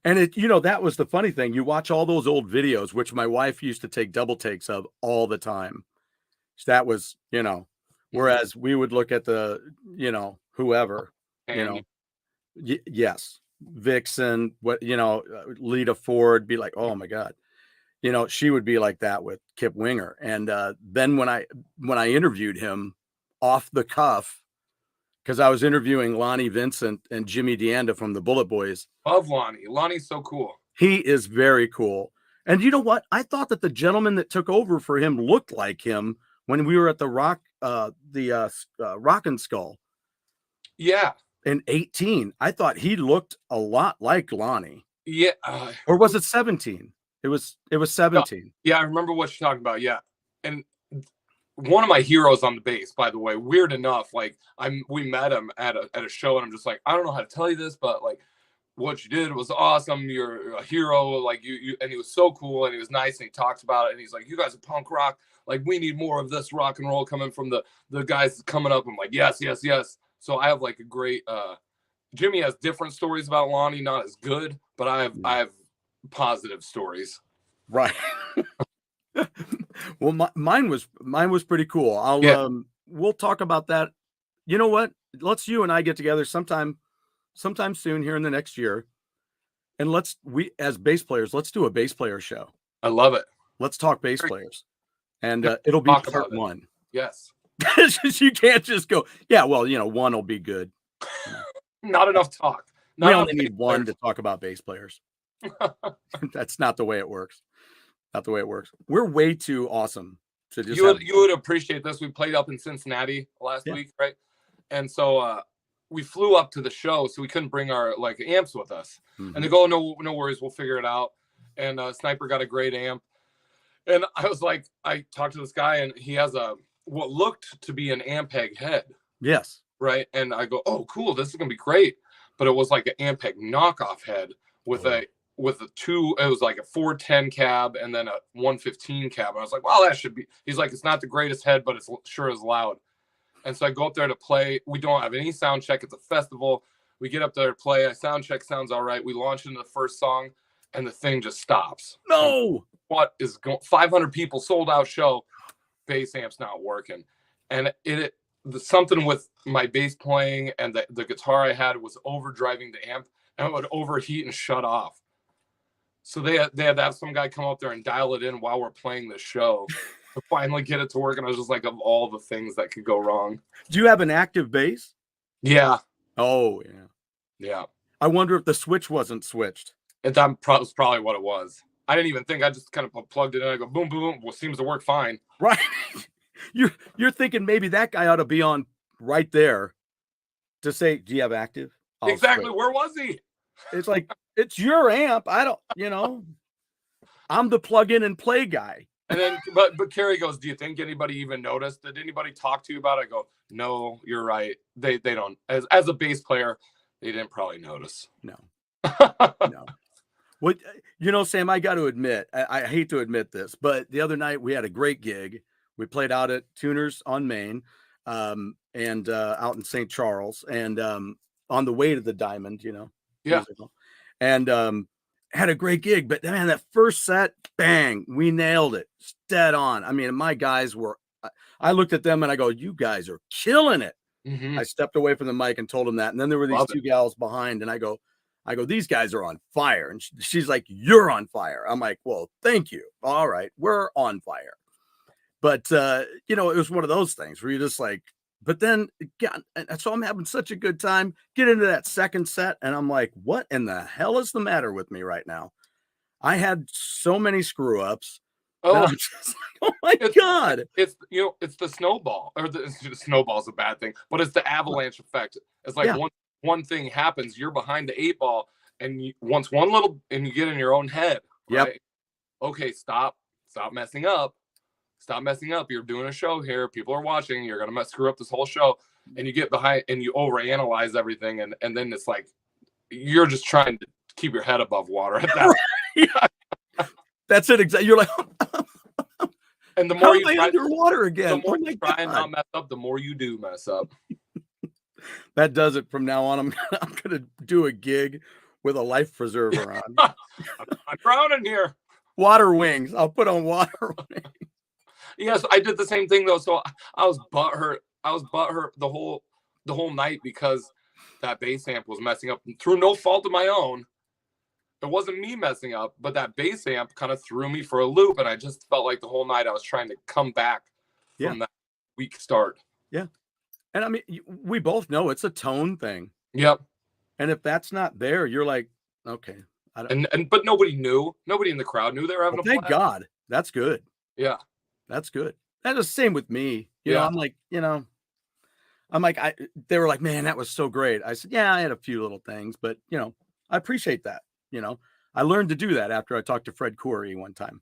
And that was the funny thing. You watch all those old videos, which my wife used to take double takes of all the time. That was, whereas we would look at the, whoever, you And know, yes, Vixen, Lita Ford, be like, oh my God, she would be like that with Kip Winger. And then when I interviewed him off the cuff, because I was interviewing Lonnie Vincent and Jimmy DeAnda from the Bullet Boys. love Lonnie. Lonnie's so cool. He is very cool. And you know what? I thought that the gentleman that took over for him looked like him when we were at the Rockin' Skull Yeah. in 18. I thought he looked a lot like Lonnie. Yeah. Or was it 17? It was 17. Yeah, I remember what you're talking about. Yeah. And one of my heroes on the bass, by the way, weird enough, like we met him at a show, and I'm just like, I don't know how to tell you this, but like what you did was awesome. You're a hero. Like you and he was so cool, and he was nice, and he talked about it, and he's like, you guys are punk rock. Like we need more of this rock and roll coming from the guys coming up. I'm like, yes, yes, yes. So I have like a great Jimmy has different stories about Lonnie, not as good, but I have positive stories. Right. Well, mine was pretty cool. We'll talk about that. You know what? Let's you and I get together sometime soon here in the next year. And we as bass players, let's do a bass player show. I love it. Let's talk bass players. And it'll be part one. Yes. You can't just go, yeah, well, one will be good. Not enough talk. We only need one to talk about bass players. That's not the way it works. Not the way it works. We're way too awesome to just. You would appreciate this. We played up in Cincinnati last week, right? And so we flew up to the show, so we couldn't bring our like amps with us. Mm-hmm. And they go, no worries, we'll figure it out. And Sniper got a great amp. And I was like, I talked to this guy, and he has what looked to be an Ampeg head. Yes. Right. And I go, oh, cool, this is gonna be great. But it was like an Ampeg knockoff head with it was like a 410 cab and then a 115 cab. And I was like, well, that should be. He's like, it's not the greatest head, but it's sure is loud. And so I go up there to play. We don't have any sound check. It's a festival. We get up there to play. I sound check, sounds all right. We launch into the first song, and the thing just stops. No. What is going? 500 people, sold out show. Bass amp's not working, and something with my bass playing and the guitar I had was overdriving the amp, and it would overheat and shut off. So they had to have some guy come up there and dial it in while we're playing the show to finally get it to work. And I was just like, of all the things that could go wrong. Do you have an active bass? Yeah. Oh, yeah. Yeah. I wonder if the switch wasn't switched. That was probably what it was. I didn't even think. I just kind of plugged it in. I go, boom, boom, boom. Well, seems to work fine. Right. You're thinking maybe that guy ought to be on right there to say, do you have active? Exactly. Switch. Where was he? It's like, it's your amp. I don't, I'm the plug in and play guy. And then, but Carrie goes, do you think anybody even noticed? Did anybody talk to you about it? I go, no, you're right. They don't, as a bass player, they didn't probably notice. No. No. Well, Sam, I got to admit, I hate to admit this, but the other night we had a great gig. We played out at Tuners on Main, and out in St. Charles, and on the way to the Diamond, Yeah. Musical. And had a great gig. But man, that first set, bang, we nailed it. Dead on. I mean, my guys I looked at them and I go, you guys are killing it. Mm-hmm. I stepped away from the mic and told them that. And then there were these two gals behind, and I go, these guys are on fire. And she's like, you're on fire. I'm like, well, thank you. All right, we're on fire. But, it was one of those things where you're just like, but then, God, so I'm having such a good time. Get into that second set, and I'm like, what in the hell is the matter with me right now? I had so many screw ups. Oh, oh my God. It's the snowball, or the snowball's a bad thing, but it's the avalanche effect. It's like one thing happens, you're behind the 8 ball, and once one little, and you get in your own head. Right? Yep. Okay, stop messing up. stop messing up. You're doing a show here. People are watching. You're going to screw up this whole show. And you get behind and you overanalyze everything. And then it's like, you're just trying to keep your head above water at that. Yeah. That's it. Exactly. You're like, and the how more am you I try, underwater again? the more you try and not mess up, the more you do mess up. That does it from now on. I'm going to do a gig with a life preserver on. I'm drowning here. Water wings. I'll put on water wings. Yes, I did the same thing though. So I was butthurt. The whole night because that bass amp was messing up through no fault of my own. It wasn't me messing up, but that bass amp kind of threw me for a loop, and I just felt like the whole night I was trying to come back from that weak start. Yeah, and I mean, we both know it's a tone thing. Yep. And if that's not there, you're like, okay. But nobody knew. Nobody in the crowd knew they were having a blast. Thank God. That's good. Yeah. That's good. That is the same with me. You know, I'm like, they were like, man, that was so great. I said, yeah, I had a few little things, but I appreciate that. I learned to do that after I talked to Fred Coury one time,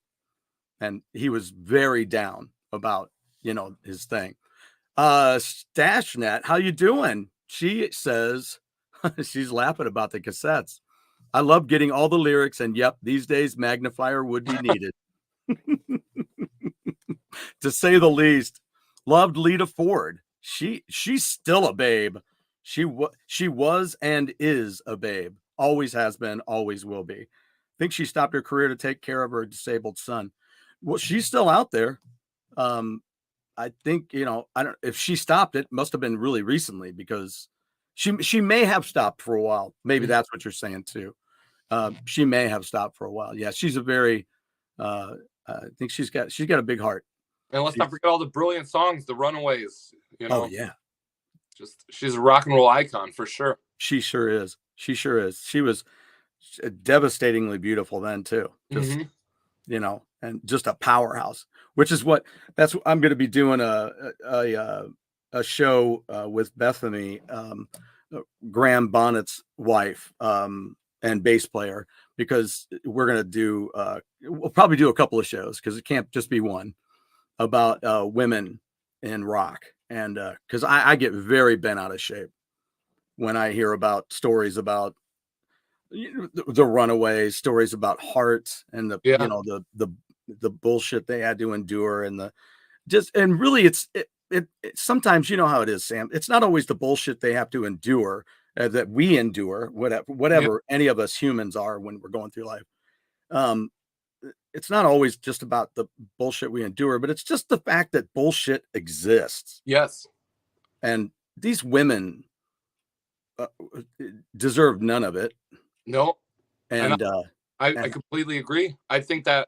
and he was very down about, his thing. Stashnet, how you doing? She says she's laughing about the cassettes. I love getting all the lyrics, and yep, these days magnifier would be needed. To say the least. Loved Lita Ford. She's still a babe. She was and is a babe. Always has been, always will be. I think she stopped her career to take care of her disabled son. Well, she's still out there. I think, I don't, if she stopped, it must have been really recently, because she may have stopped for a while. Maybe that's what you're saying too. She may have stopped for a while. Yeah. She's a very, I think she's got a big heart. And let's not forget all the brilliant songs, the Runaways, Oh yeah. She's a rock and roll icon for sure. She sure is. She sure is. She was devastatingly beautiful then too. Just, and just a powerhouse, which is that's what I'm going to be doing a show with Bethany, Graham Bonnet's wife, and bass player, because we're going to do, we'll probably do a couple of shows, because it can't just be one, about women in rock. And because I get very bent out of shape when I hear about stories about the Runaways, stories about Heart, and the bullshit they had to endure, and and really it's sometimes, how it is, Sam. It's not always the bullshit they have to endure that we endure, whatever any of us humans are when we're going through life. It's not always just about the bullshit we endure, but it's just the fact that bullshit exists. Yes. And these women deserve none of it. No. And I completely agree. I think that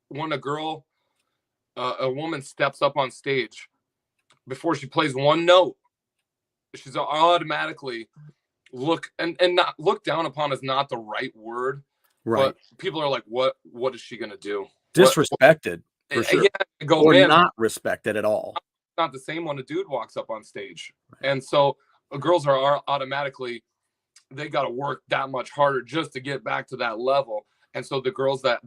when a woman steps up on stage, before she plays one note, she's automatically not looked down upon is not the right word. Right. But people are like, what is she going to do? Disrespected. For sure. Yeah, or not respected at all. Not the same when a dude walks up on stage. Right. And so girls are automatically, they got to work that much harder just to get back to that level. And so the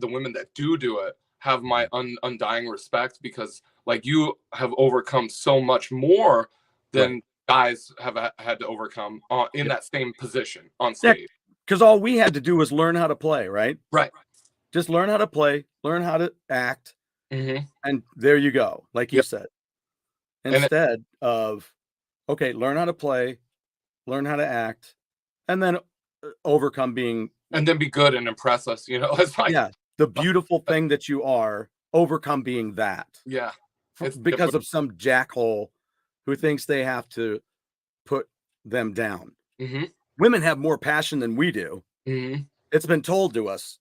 women that do it have my undying respect, because like you have overcome so much more than guys have had to overcome in that same position on stage. Because all we had to do was learn how to play, right? Right. Just learn how to play, learn how to act. Mm-hmm. And there you go, like you said. Instead of, okay, learn how to play, learn how to act, and then overcome being... And then be good and impress us, It's like... Yeah, the beautiful thing that you are, overcome being that. Yeah. It's because of some jackhole who thinks they have to put them down. Mm-hmm. Women have more passion than we do. Mm-hmm. It's been told to us.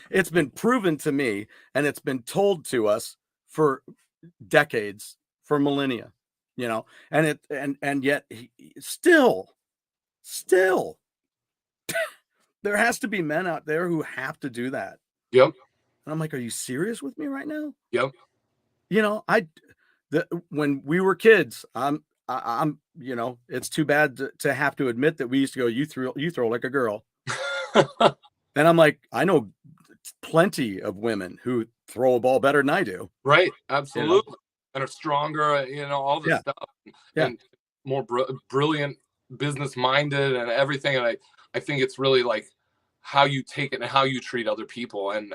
It's been proven to me, and it's been told to us for decades, for millennia, and yet still there has to be men out there who have to do that. Yep. And I'm like, are you serious with me right now? Yep. When we were kids, I'm it's too bad to have to admit that we used to go, you throw like a girl. And I'm like, I know plenty of women who throw a ball better than I do. Right. You know? Absolutely. And are stronger, all this Yeah. stuff, Yeah. and more brilliant, business minded, and everything. And I think it's really like how you take it and how you treat other people. And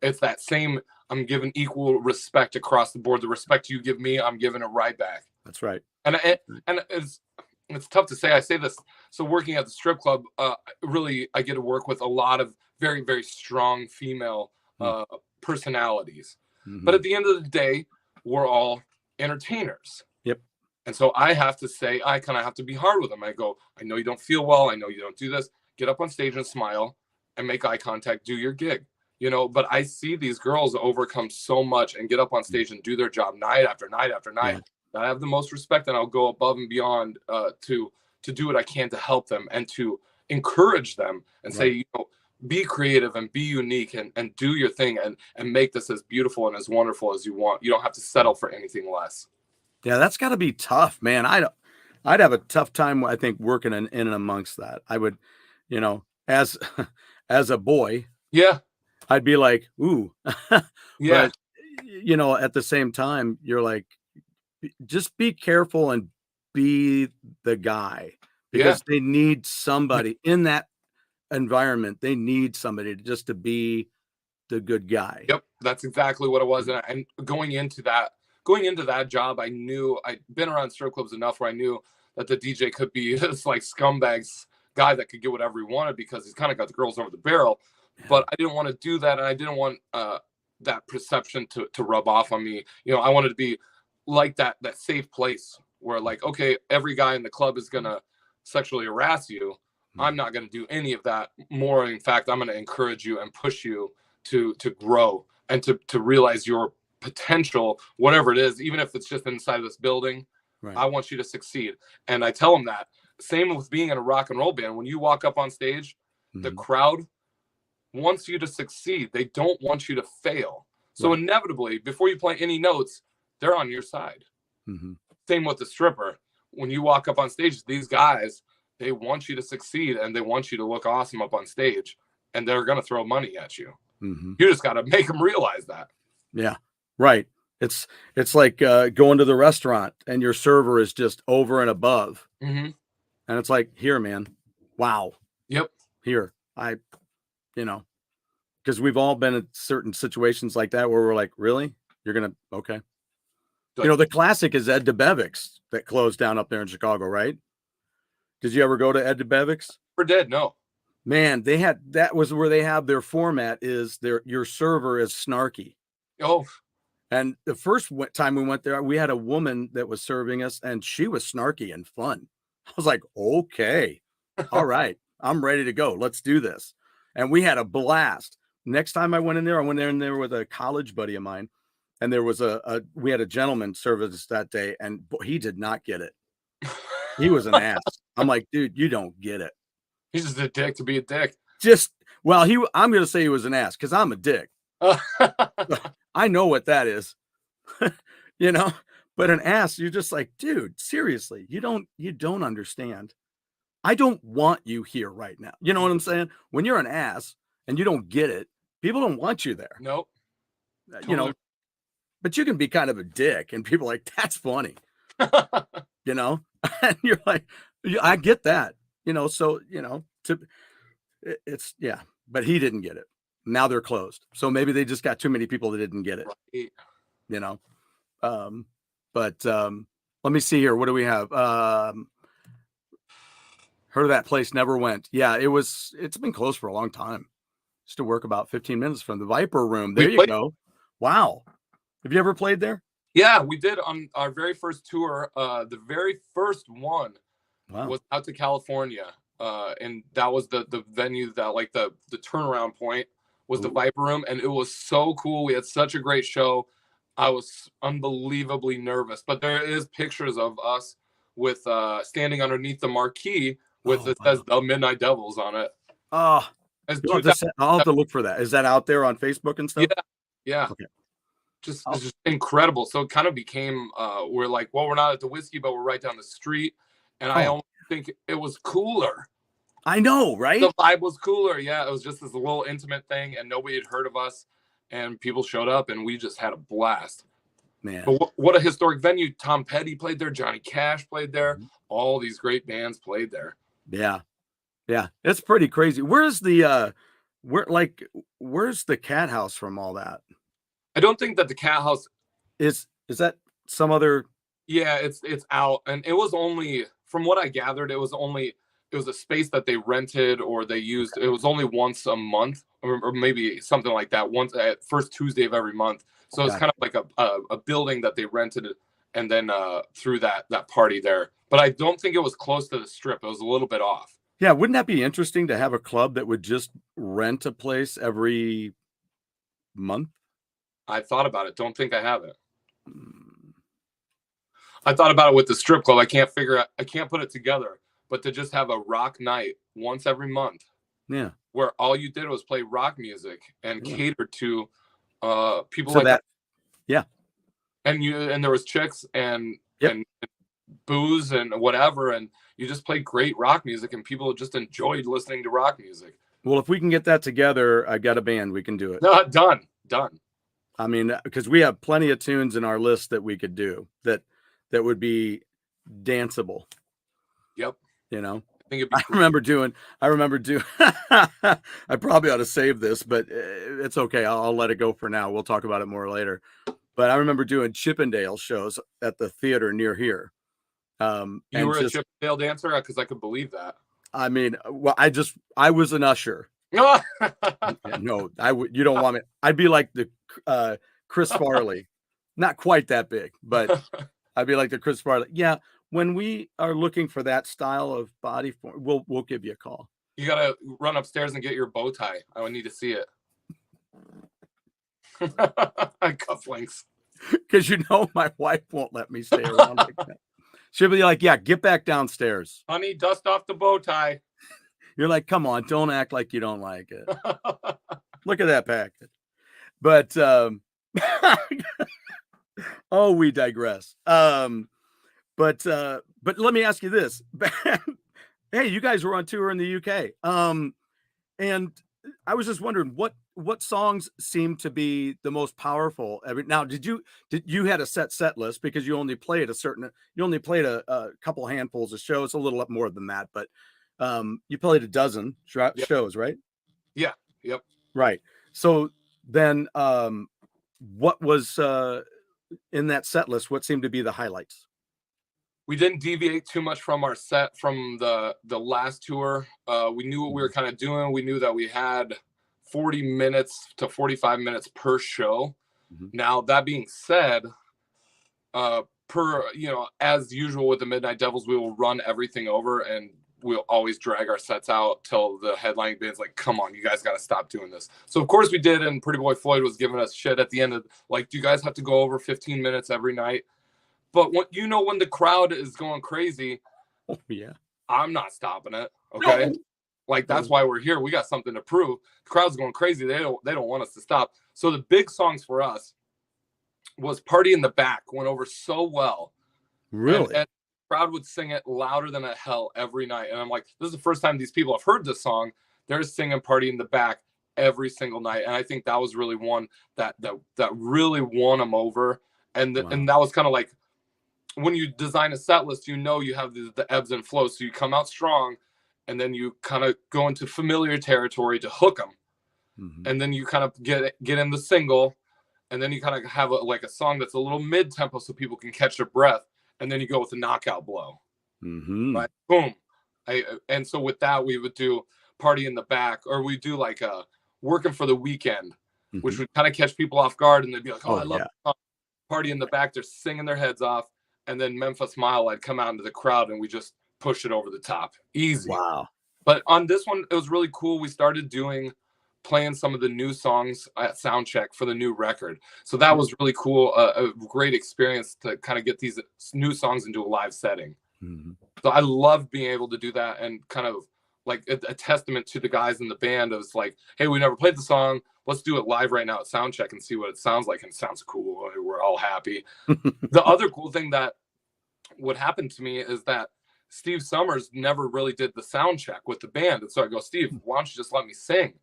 it's that same, I'm giving equal respect across the board. The respect you give me, I'm giving it right back. That's right. And it's tough to say. I say this. So working at the strip club, really, I get to work with a lot of very, very strong female personalities. Mm-hmm. But at the end of the day, we're all entertainers. Yep. And so I have to say, I kind of have to be hard with them. I go, I know you don't feel well. I know you don't do this. Get up on stage and smile and make eye contact. Do your gig. But I see these girls overcome so much and get up on stage and do their job night after night after night. Yeah. I have the most respect, and I'll go above and beyond to do what I can to help them and to encourage them and say, be creative and be unique and do your thing and make this as beautiful and as wonderful as you want. You don't have to settle for anything less. Yeah, that's got to be tough, man. I'd have a tough time, I think, working in and amongst that. I would, as a boy, yeah, I'd be like, ooh, yeah. But at the same time, you're like, just be careful and be the guy, because they need somebody in that environment. They need somebody to be the good guy. Yep, that's exactly what it was. And going into that job, I knew I'd been around strip clubs enough where I knew that the DJ could be this like scumbags guy that could get whatever he wanted because he's kind of got the girls over the barrel. Yeah. But I didn't want to do that, and I didn't want that perception to rub off on me. I wanted to be like that safe place where, like, okay, every guy in the club is gonna sexually harass you. I'm not going to do any of that. More, in fact, I'm going to encourage you and push you to grow and to realize your potential, whatever it is, even if it's just inside of this building. Right. I want you to succeed. And I tell them that. Same with being in a rock and roll band. When you walk up on stage, the crowd wants you to succeed. They don't want you to fail. So inevitably, before you play any notes, they're on your side. Same with the stripper. When you walk up on stage, these guys, they want you to succeed and they want you to look awesome up on stage, and they're going to throw money at you. You just got to make them realize that. Yeah, right. It's like going to the restaurant and your server is just over and above. And it's like, here, man. Wow. Yep. Here. Because we've all been in certain situations like that where we're like, really? You're going to, okay. The classic is Ed DeBevick's that closed down up there in Chicago, right? Did you ever go to Ed DeBevick's? Never did, no. Man, that was where they have their format is your server is snarky. Oh. And the first time we went there, we had a woman that was serving us, and she was snarky and fun. I was like, okay, all right, I'm ready to go. Let's do this. And we had a blast. Next time I went in there with a college buddy of mine, and there was we had a gentleman serve us that day, and he did not get it. He was an ass. I'm like, dude, you don't get it. He's just a dick to be a dick. I'm going to say he was an ass because I'm a dick. I know what that is, but an ass, you're just like, dude, seriously, you don't understand. I don't want you here right now. You know what I'm saying? When you're an ass and you don't get it, people don't want you there. Nope. Totally. But you can be kind of a dick and people are like, that's funny, and you're like, I get that, it's, but he didn't get it. Now they're closed. So maybe they just got too many people that didn't get it, but let me see here. What do we have? Heard of that place, never went. Yeah, it's been closed for a long time. Used to work about 15 minutes from the Viper Room. There you go. Wow. Have you ever played there? Yeah, we did on our very first tour. The very first one was out to California. And that was the venue that, like, the turnaround point was the Viper Room. And it was so cool. We had such a great show. I was unbelievably nervous. But there is pictures of us with standing underneath the marquee with it says the Midnight Devils on it. Oh, I'll have to look for that. Is that out there on Facebook and stuff? Yeah. Okay. It's just incredible. So it kind of became we're like, well, we're not at the whiskey, but we're right down the street. And I almost think it was cooler I know, right? The vibe was cooler. Yeah, it was just this little intimate thing, and nobody had heard of us, and people showed up, and we just had a blast. Man. But what a historic venue. Tom Petty played there. Johnny Cash played there. All these great bands played there. Yeah. Yeah. It's pretty crazy. Where's the cat house from all that? I don't think that the cat house is that some other. Yeah, it's out. And it was only, from what I gathered, it was a space that they rented or they used. It was only once a month or maybe something like that, once at first Tuesday of every month. So it's kind of like a building that they rented and then threw that party there. But I don't think it was close to the strip. It was a little bit off. Yeah, wouldn't that be interesting to have a club that would just rent a place every month? I thought about it. Don't think I have it. I thought about it with the strip club. I can't put it together. But to just have a rock night once every month. Yeah. Where all you did was play rock music and cater to people so like that. Yeah. And there was chicks and booze and whatever, and you just played great rock music and people just enjoyed listening to rock music. Well, if we can get that together, I got a band, we can do it. Done. I mean, because we have plenty of tunes in our list that we could do that would be danceable. Yep. You know, I remember doing I probably ought to save this, but it's okay. I'll let it go for now. We'll talk about it more later. But I remember doing Chippendale shows at the theater near here. You were a Chippendale dancer? Because I could believe that. I mean, well, I was an usher. No, you don't want me. I'd be like the Chris Farley, not quite that big, but I'd be like the Chris Farley. Yeah. When we are looking for that style of body form, we'll give you a call. You gotta run upstairs and get your bow tie. I would need to see it. Cufflinks. Because my wife won't let me stay around like that. She'll be like, "Yeah, get back downstairs, honey. Dust off the bow tie." You're like, "Come on, don't act like you don't like it." Look at that package. But oh, we digress. But let me ask you this. Hey, you guys were on tour in the UK. And I was just wondering what songs seem to be the most powerful. Now, did you had a set list because you only played a couple handfuls of shows, a little more than that, but you played a dozen shows, right? Yeah. Yep. Right. So then what was in that set list? What seemed to be the highlights? We didn't deviate too much from our set from the last tour. We knew what we were kind of doing. We knew that we had 40 minutes to 45 minutes per show. Mm-hmm. Now, that being said, as usual with the Midnight Devils, we will run everything over and we'll always drag our sets out till the headlining band's like, "Come on, you guys got to stop doing this." So of course we did. And Pretty Boy Floyd was giving us shit at the end of like, "Do you guys have to go over 15 minutes every night?" But when the crowd is going crazy, I'm not stopping it. Okay. No. Like, that's why we're here. We got something to prove. The crowd's going crazy. They don't want us to stop. So the big songs for us was Party in the Back. Went over so well. Really? And the crowd would sing it louder than a hell every night. And I'm like, this is the first time these people have heard this song. They're singing Party in the Back every single night. And I think that was really one that really won them over. And and that was kind of like, when you design a set list, you have the ebbs and flows. So you come out strong and then you kind of go into familiar territory to hook them. Mm-hmm. And then you kind of get in the single, and then you kind of have a song that's a little mid-tempo so people can catch their breath. And then you go with a knockout blow. Mm-hmm. Right? Boom. And so with that, we would do Party in the Back, or we do like Working for the Weekend, mm-hmm. which would kind of catch people off guard. And they'd be like, "Oh, I love Party in the Back." They're singing their heads off. And then Memphis Mile, I'd come out into the crowd and we just pushed it over the top. Easy. Wow. But on this one, it was really cool. We started playing some of the new songs at soundcheck for the new record. So that was really cool. A great experience to kind of get these new songs into a live setting. Mm-hmm. So I love being able to do that and kind of like a testament to the guys in the band. It was like, "Hey, we never played the song. Let's do it live right now at soundcheck and see what it sounds like." And it sounds cool. We're all happy. The other cool thing that would happen to me is that Steve Summers never really did the sound check with the band. And so I go, Steve, why don't you just let me sing?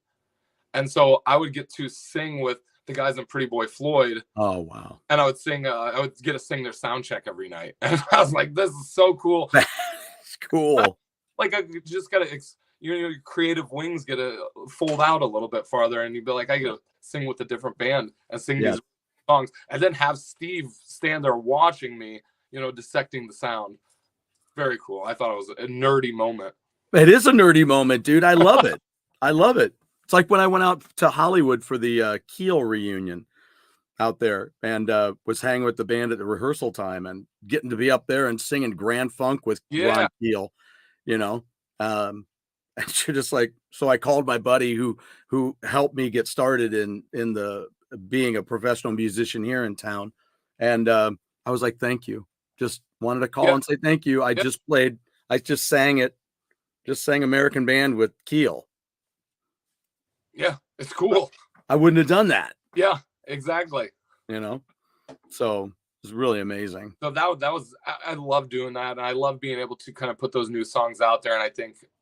And so I would get to sing with the guys in Pretty Boy Floyd. Oh, wow. And I would sing, I would get to sing their sound check every night. And I was like, this is so cool. That's cool. Like, I just got to, your creative wings get to fold out a little bit farther. And you'd be like, I get to sing with a different band and sing these songs. And then have Steve stand there watching me, dissecting the sound. Very cool. I thought it was a nerdy moment. It is a nerdy moment, dude. I love it. I love it. It's like when I went out to Hollywood for the Keel reunion out there and was hanging with the band at the rehearsal time and getting to be up there and singing Grand Funk with Ron Keel, and you're just like, so I called my buddy who helped me get started in the being a professional musician here in town. And I was like, thank you. Just wanted to call and say thank you. I just sang American Band with Keel. Yeah, it's cool. I wouldn't have done that. Yeah, exactly. So it's really amazing. So that was, I love doing that. And I love being able to kind of put those new songs out there. And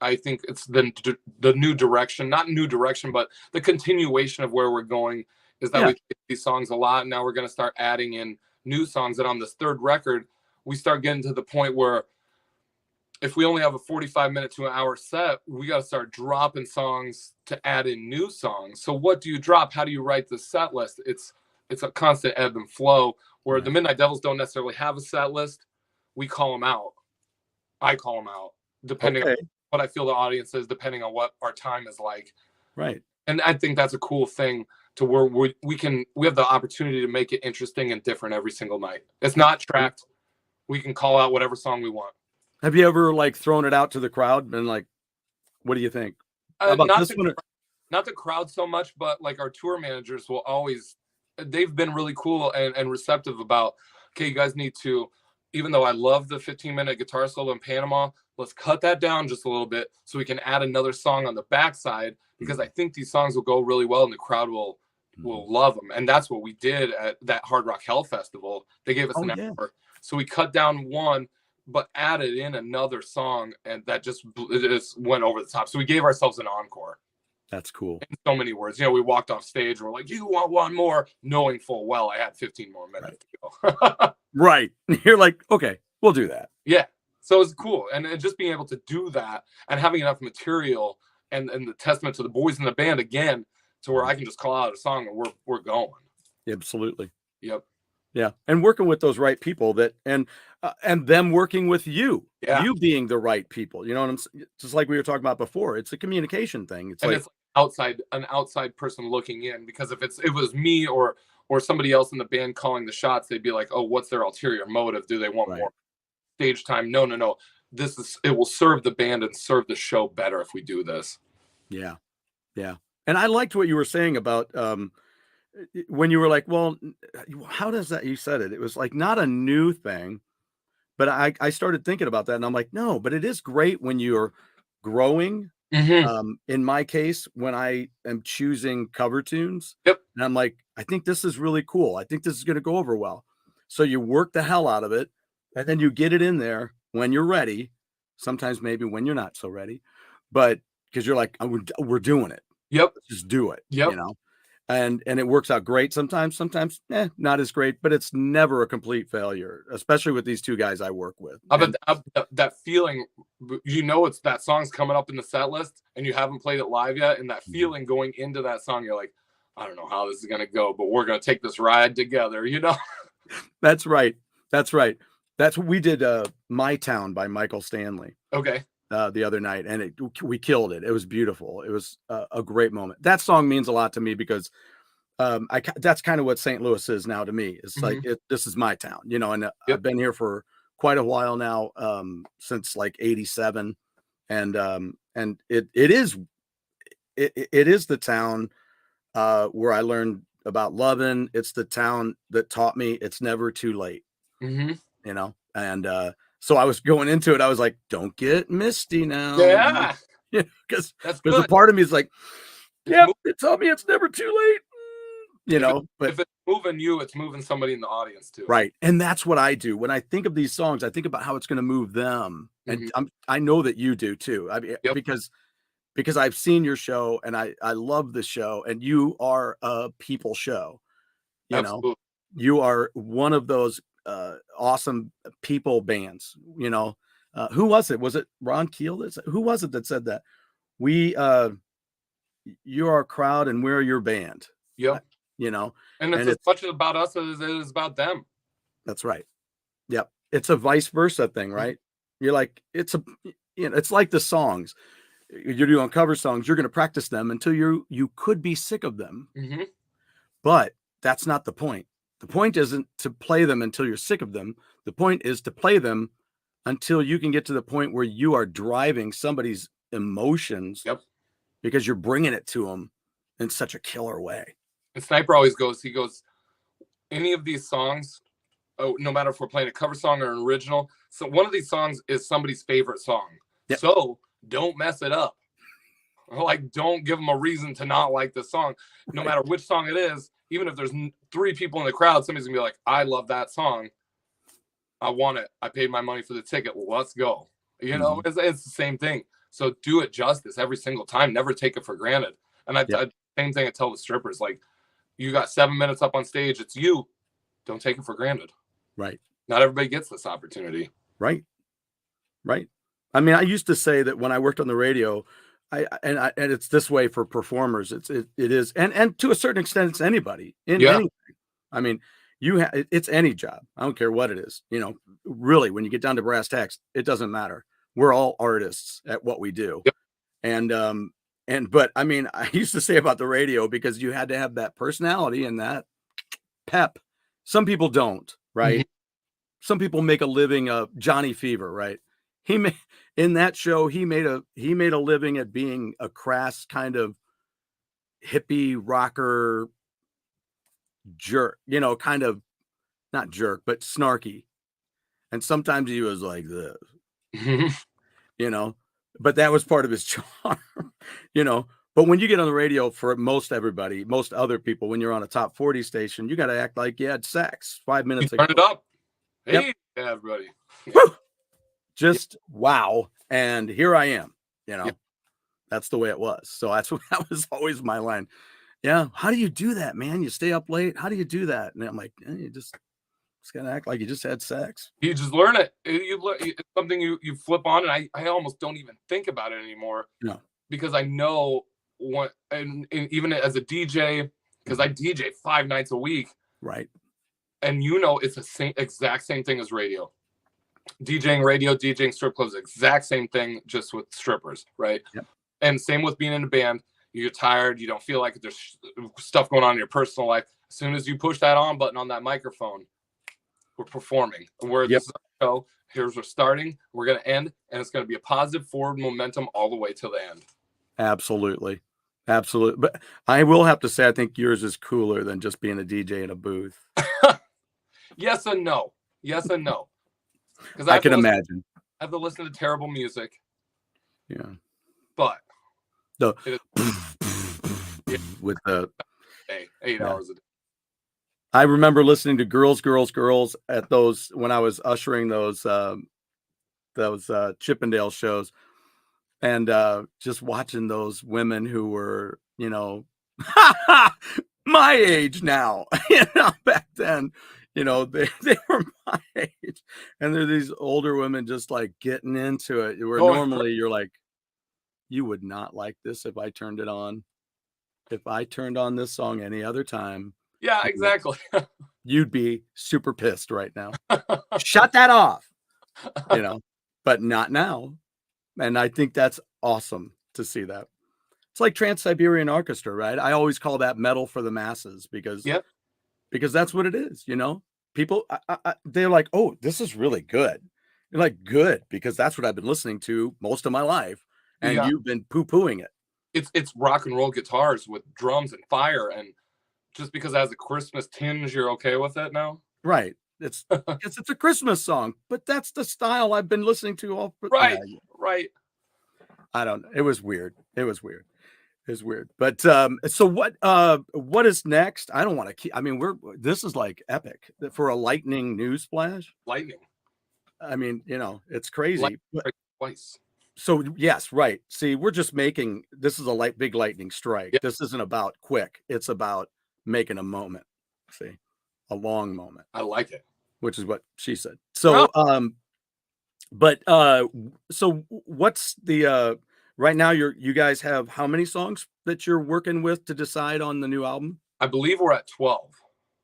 I think it's the new direction, not new direction, but the continuation of where we're going is that we play these songs a lot. And now we're going to start adding in new songs. And on this third record, we start getting to the point where if we only have a 45-minute to an hour set, we got to start dropping songs to add in new songs. So what do you drop? How do you write the set list? It's a constant ebb and flow where the Midnight Devils don't necessarily have a set list. We call them out. I call them out depending on what I feel the audience is, depending on what our time is like. Right. And I think that's a cool thing to where we have the opportunity to make it interesting and different every single night. It's not tracked. We can call out whatever song we want. Have you ever thrown it out to the crowd and what do you think? About this one? Not the crowd so much, but our tour managers will always, they've been really cool and receptive about, okay, you guys need to, even though I love the 15-minute guitar solo in Panama, let's cut that down just a little bit so we can add another song on the backside because I think these songs will go really well and the crowd will love them. And that's what we did at that Hard Rock Hell Festival. They gave us an hour. So we cut down one, but added in another song, and that just went over the top. So we gave ourselves an encore. That's cool. In so many words. We walked off stage, we're like, you want one more? Knowing full well I had 15 more minutes to go. Right. You're like, okay, we'll do that. Yeah. So it's cool. And just being able to do that and having enough material and the testament to the boys in the band again, to where I can just call out a song and we're going. Absolutely. Yep. Yeah. And working with those right people and them working with you, you being the right people, you know what I'm saying? Just like we were talking about before, it's a communication thing. It's an outside person looking in, because if it was me or somebody else in the band calling the shots, they'd be like, oh, what's their ulterior motive? Do they want more stage time? No. It will serve the band and serve the show better if we do this. Yeah. Yeah. And I liked what you were saying about, when you were like, well, how does that, you said it was not a new thing, but I started thinking about that and I'm like, no, but it is great when you're growing. In my case, when I am choosing cover tunes, and I'm like, I think this is really cool. I think this is going to go over well. So you work the hell out of it and then you get it in there when you're ready. Sometimes maybe when you're not so ready, but because you're like, we're doing it. Yep. Just do it. Yep. And it works out great. Sometimes not as great, but it's never a complete failure, especially with these two guys I work with. But that feeling, it's that song's coming up in the set list and you haven't played it live yet. And that feeling going into that song, you're like, I don't know how this is going to go, but we're going to take this ride together, That's right. That's what we did. My Town by Michael Stanley. Okay. The other night, and we killed it. It was beautiful. It was a great moment. That song means a lot to me because that's kind of what St. Louis is now to me. It's like this is my town, and I've been here for quite a while now, since '87, and it is the town where I learned about loving. It's the town that taught me it's never too late. And so I was going into it. I was like, don't get misty now. Yeah. Because there's a part of me is like, yeah, it taught me it's never too late. you If know, but if it's moving you, it's moving somebody in the audience too. right. And that's what I do. When I think of these songs, I think about how it's going to move them. And I know that you do too. I mean, Yep. because I've seen your show and I love the show, and you are a people show. You Absolutely. know, you are one of those awesome people bands, you know. Who was it? Was it Ron Keel? Who was it that said that? We you're our crowd and we're your band. Yep. You know, And it's and as much about us as it is about them. that's right. Yep. It's a vice versa thing, right? You're like, it's a, you know, it's like the songs you're doing cover songs. You're going to practice them until you could be sick of them, but that's not the point. The point isn't to play them until you're sick of them. The point is to play them until you can get to the point where you are driving somebody's emotions. Yep. Because you're bringing it to them in such a killer way. And Sniper always goes, he goes, any of these songs, no matter if we're playing a cover song or an original, so one of these songs is somebody's favorite song. Yep. So don't mess it up. Like, don't give them a reason to not like the song. No matter which song it is, even if there's 3 people in the crowd, somebody's gonna be like, I love that song. I want it. I paid my money for the ticket. Let's go. You know, it's the same thing. So do it justice every single time. Never take it for granted. And same thing I tell the strippers, like, you got 7 minutes up on stage. It's you. Don't take it for granted. Right. Not everybody gets this opportunity. Right. Right. I mean, I used to say that when I worked on the radio, and it's this way for performers. It is, and to a certain extent, it's anybody in anything. I mean, it's any job. I don't care what it is. You know, really, when you get down to brass tacks, it doesn't matter. We're all artists at what we do. Yep. But I mean, I used to say about the radio, because you had to have that personality and that pep. Some people don't, right? Some people make a living of Johnny Fever, right? In that show, he made a living at being a crass kind of hippie rocker jerk, you know, kind of not jerk, but snarky. And sometimes he was like this, you know, but that was part of his charm, you know. But when you get on the radio, for most everybody, most other people, when you're on a top 40 station, you got to act like you had sex 5 minutes ago. Turn it up. Hey, everybody. Just wow. And here I am, you know. That's the way it was. So that was always my line. Yeah. How do you do that, man? You stay up late. How do you do that? And I'm like, you just gotta act like you just had sex. You just learn it. It's something you flip on, and I almost don't even think about it anymore. No. Because I know what, and even as a DJ, because I DJ 5 nights a week. Right. And you know, it's the exact same thing as radio. DJing radio, DJing strip clubs, exact same thing, just with strippers, right? Yep. And same with being in a band. You're tired. You don't feel like there's stuff going on in your personal life. As soon as you push that on button on that microphone, we're performing. This is our show. Here's we're starting. We're going to end, and it's going to be a positive forward momentum all the way till the end. Absolutely. Absolutely. But I will have to say, I think yours is cooler than just being a DJ in a booth. Yes and no. Yes and no. Because I can imagine. I have to listen to terrible music. Yeah. But with the 8 hours a day. I remember listening to Girls at those when I was ushering those Chippendale shows, and just watching those women who were, you know, my age now, you know, back then, you know, they were my age, and they're these older women just like getting into it. Where normally you're like, you would not like this if I turned it on. If I turned on this song any other time. Yeah, exactly. You'd be super pissed right now. Shut that off. You know, but not now. And I think that's awesome to see that. It's like Trans-Siberian Orchestra, right? I always call that metal for the masses because that's what it is, you know? People, they're like, oh, this is really good. You're like, good, because that's what I've been listening to most of my life. And you've been poo-pooing it. It's rock and roll guitars with drums and fire, and just because it has a Christmas tinge, you're okay with it now? Right. It's a Christmas song, but that's the style I've been listening to all. Right. Right. I don't know. It was weird. is weird. But so what is next? I don't want to keep. I mean, this is like epic for a lightning news flash. Lightning. I mean, it's crazy. But, Twice. so yes, right. See, we're just making this is a big lightning strike. Yep. This isn't about quick. It's about making a moment. See, a long moment. I like it. Which is what she said. So, so what's the right now? You guys have how many songs that you're working with to decide on the new album? I believe we're at 12.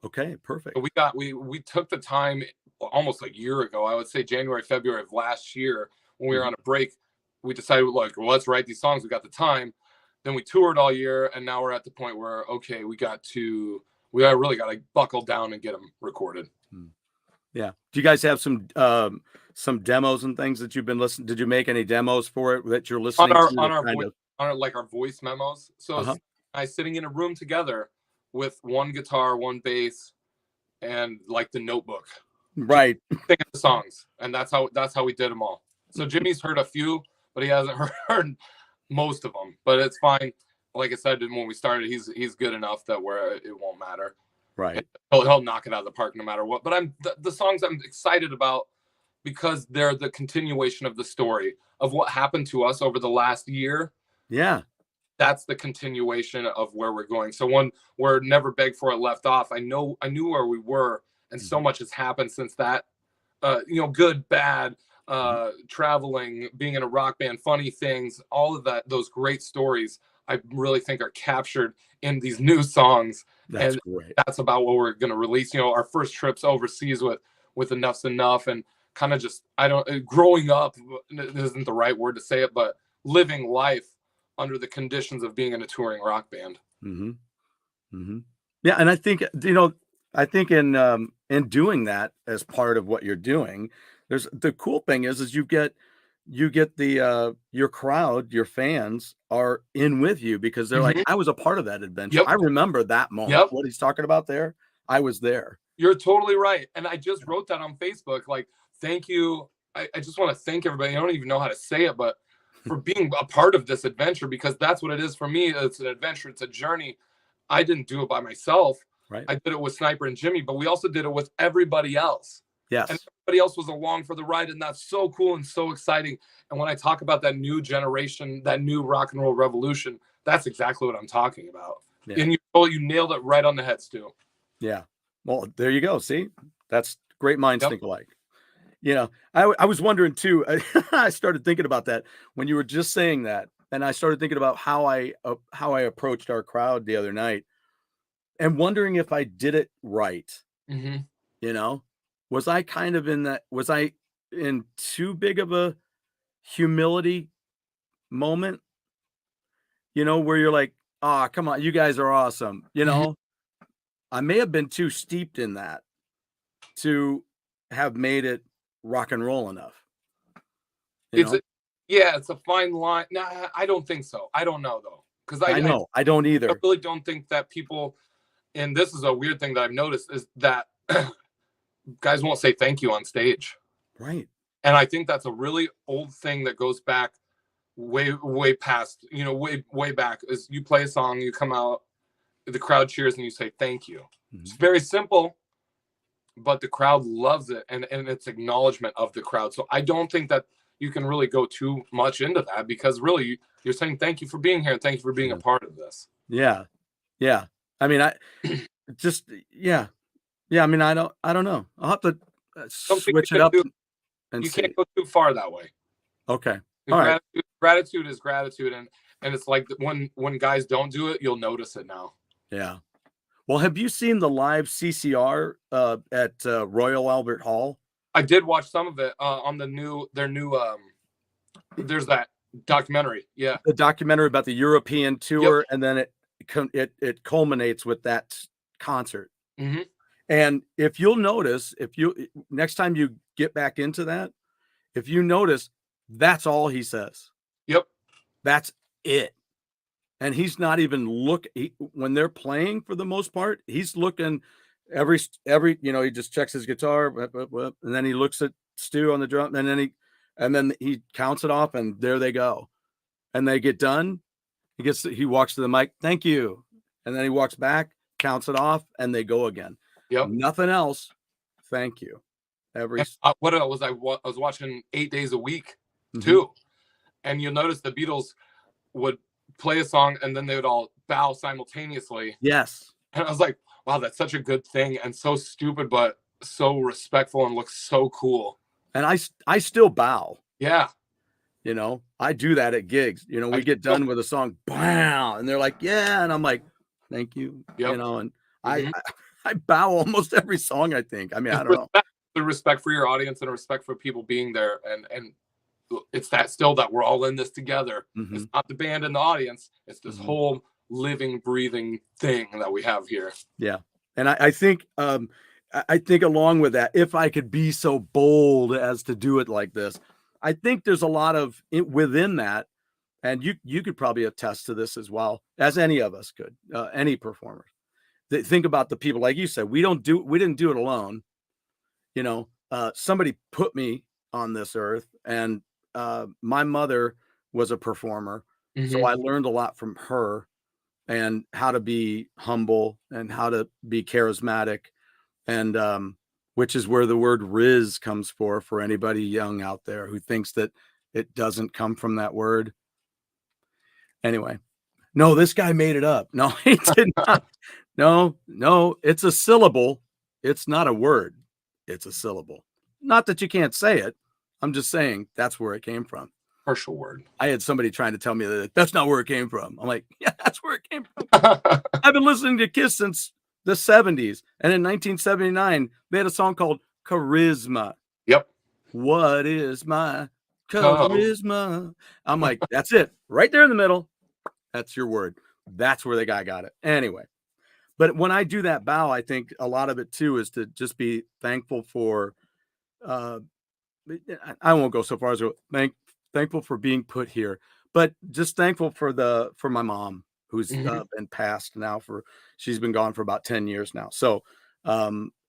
Okay, perfect. So we took the time almost a year ago. I would say January, February of last year when we were on a break. We decided like, well, let's write these songs. We got the time. Then we toured all year, and now we're at the point where okay, we really got to buckle down and get them recorded. Yeah. Do you guys have some demos and things that you've been listening? Did you make any demos for it that you're listening on our voice memos? So it's nice sitting in a room together with one guitar, one bass, and like the notebook. Right. Thinking the songs, and that's how we did them all. So Jimmy's heard a few, but he hasn't heard most of them. But it's fine. Like I said when we started, he's good enough that it won't matter. Right. He'll knock it out of the park no matter what. But the songs I'm excited about because they're the continuation of the story of what happened to us over the last year. Yeah. That's the continuation of where we're going. So when we're Never Beg For It left off, I knew where we were, and so much has happened since that. Good, bad, traveling, being in a rock band, funny things, all of that, those great stories, I really think are captured in these new songs. That's great. That's about what we're going to release. Our first trips overseas with Enough's Enough, and kind of just, growing up isn't the right word to say it, but living life under the conditions of being in a touring rock band. Mm-hmm. Mm-hmm. Yeah. And I think, in doing that as part of what you're doing, there's the cool thing is you get the your crowd, your fans are in with you because they're like, I was a part of that adventure. Yep. I remember that moment. Yep. What he's talking about there. I was there. You're totally right. And I just wrote that on Facebook. Like, thank you. I just want to thank everybody. I don't even know how to say it, but for being a part of this adventure, because that's what it is for me. It's an adventure. It's a journey. I didn't do it by myself. Right. I did it with Sniper and Jimmy, but we also did it with everybody else. Yes. And everybody else was along for the ride. And that's so cool and so exciting. And when I talk about that new generation, that new rock and roll revolution, that's exactly what I'm talking about. Yeah. And you nailed it right on the head, Stu. Yeah. Well, there you go. See, that's great minds think alike. I was wondering too, I started thinking about that when you were just saying that. And I started thinking about how I approached our crowd the other night and wondering if I did it right. Mm-hmm. Was I kind of was I in too big of a humility moment, where you're like, come on, you guys are awesome. Mm-hmm. I may have been too steeped in that to have made it rock and roll enough. It's a fine line. Nah, I don't think so. I don't know though. Because I don't either. I really don't think that people, and this is a weird thing that I've noticed, is that guys won't say thank you on stage. Right. And I think that's a really old thing that goes back way past, way back. Is you play a song, you come out, the crowd cheers and you say thank you. Mm-hmm. It's very simple, but the crowd loves it, and it's acknowledgement of the crowd. So I don't think that you can really go too much into that, because really you're saying thank you for being here and thank you for being a part of this. Yeah. Yeah. I mean, I just, yeah. I mean, I don't know. I'll have to switch it up. You can't go too far that way. Okay. Gratitude is gratitude. And it's like when guys don't do it, you'll notice it now. Yeah. Well, have you seen the live CCR at Royal Albert Hall? I did watch some of it on their new there's that documentary. Yeah. The documentary about the European tour. Yep. And then it culminates with that concert. Mm-hmm. And if you'll notice, next time you get back into that, if you notice, that's all he says. Yep. That's it. And he's not even when they're playing, for the most part, he's looking every, he just checks his guitar, and then he looks at Stu on the drum, and then he counts it off, and there they go. And they get done. He walks to the mic, thank you. And then he walks back, counts it off, and they go again. Yep. Nothing else. Thank you. What I was watching 8 days a week too. And you'll notice the Beatles would play a song and then they would all bow simultaneously. Yes. And I was like, wow, that's such a good thing and so stupid, but so respectful and looks so cool. And I still bow. Yeah. You know, I do that at gigs. You know, we get done with a song, bam, and they're like, yeah. And I'm like, thank you. Yep. You know, and I bow almost every song, I think. I mean, I don't know. The respect for your audience and a respect for people being there. And it's that we're all in this together. It's not the band and the audience. It's this whole living, breathing thing that we have here. Yeah. And I think along with that, if I could be so bold as to do it like this, I think there's a lot of within that, and you could probably attest to this as well, as any of us could, any performers. Think about the people, like you said, we didn't do it alone. You know, somebody put me on this earth, and my mother was a performer, so I learned a lot from her, and how to be humble and how to be charismatic, and which is where the word riz comes for anybody young out there who thinks that it doesn't come from that word. Anyway, no, this guy made it up. No, he did not. No, it's a syllable. It's not a word. It's a syllable. Not that you can't say it. I'm just saying that's where it came from. Partial word. I had somebody trying to tell me that that's not where it came from. I'm like, yeah, that's where it came from. I've been listening to Kiss since the 70s. And in 1979, they had a song called Charisma. Yep. What is my charisma? I'm like, that's it. Right there in the middle. That's your word. That's where the guy got it. Anyway. But when I do that bow, I think a lot of it too is to just be thankful for, I won't go so far as thankful for being put here, but just thankful for my mom, who's been passed now she's been gone for about 10 years now. So,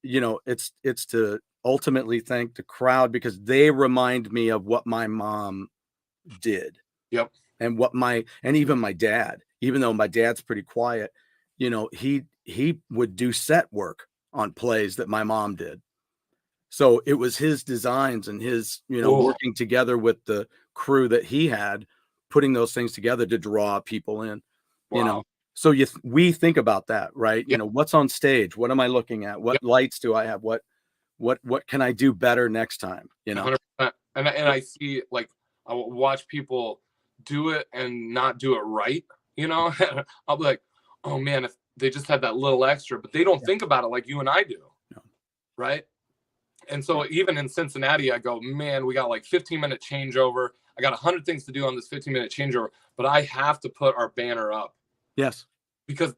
you know, it's to ultimately thank the crowd because they remind me of what my mom did. Yep. And and even my dad, even though my dad's pretty quiet, you know, he would do set work on plays that my mom did. So it was his designs and his, you know, working together with the crew that he had, putting those things together to draw people in, you know. So we think about that, right? Yep. You know, what's on stage? What am I looking at? What lights do I have? What can I do better next time? You know, 100%. And I see, like, I watch people do it and not do it right, you know. I'll be like, oh man, if they just had that little extra, but they don't think about it like you and I do. No. Right. And so even in Cincinnati, I go, man, we got like 15-minute changeover. I got 100 things to do on this 15-minute changeover, but I have to put our banner up. Yes. Because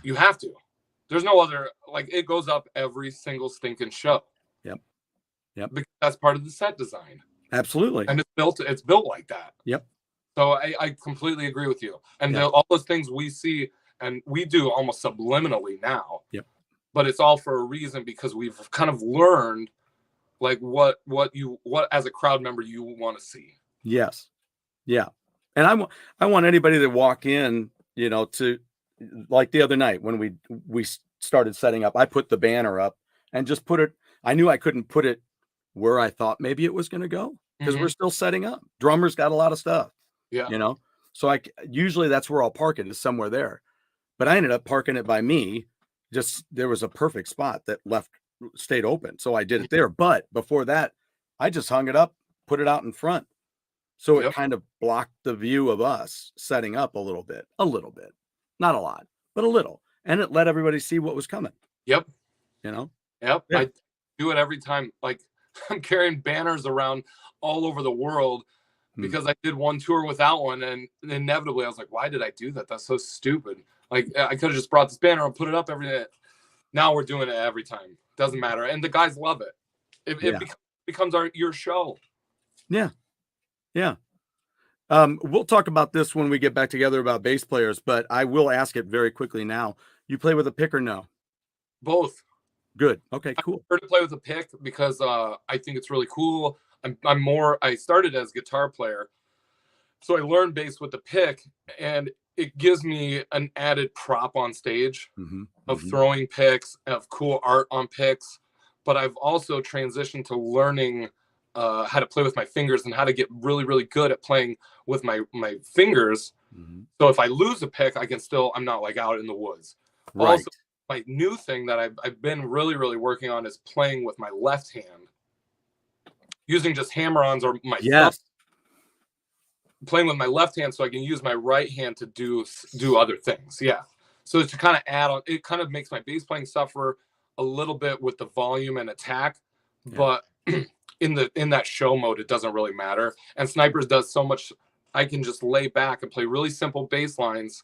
you have to. There's no other, like, it goes up every single stinking show. Yep. Because that's part of the set design. Absolutely. And it's built like that. Yep. So I completely agree with you. And all those things we see and we do almost subliminally now. Yep. But it's all for a reason because we've kind of learned like what as a crowd member you want to see. Yes. Yeah. And I want anybody to walk in, you know, to, like the other night when we started setting up, I put the banner up and just put it, I knew I couldn't put it where I thought maybe it was going to go because we're still setting up. Drummers got a lot of stuff. Yeah. You know, so usually that's where I'll park it, is somewhere there. But I ended up parking it by me. Just there was a perfect spot that stayed open. So I did it there. But before that, I just hung it up, put it out in front. So it kind of blocked the view of us setting up a little bit, not a lot, but a little. And it let everybody see what was coming. Yep. You know? Yep. Yeah. I do it every time. Like I'm carrying banners around all over the world because I did one tour without one. And inevitably I was like, why did I do that? That's so stupid. Like I could have just brought this banner and put it up every day. Now we're doing it every time. Doesn't matter. And the guys love it. It becomes your show. Yeah. Yeah. We'll talk about this when we get back together about bass players, but I will ask it very quickly now. You play with a pick or no? Both. Good. Okay, cool. I prefer to play with a pick because I think it's really cool. I started as a guitar player So I learned bass with the pick, and it gives me an added prop on stage of throwing picks, of cool art on picks. But I've also transitioned to learning how to play with my fingers and how to get really, really good at playing with my fingers. So if I lose a pick, I'm not like out in the woods. Right. Also, my new thing that I've been really, really working on is playing with my left hand, using just hammer-ons or my thumb, playing with my left hand so I can use my right hand to do other things. Yeah. So to kind of add on, it kind of makes my bass playing suffer a little bit with the volume and attack, but in that show mode, it doesn't really matter. And Snipers does so much. I can just lay back and play really simple bass lines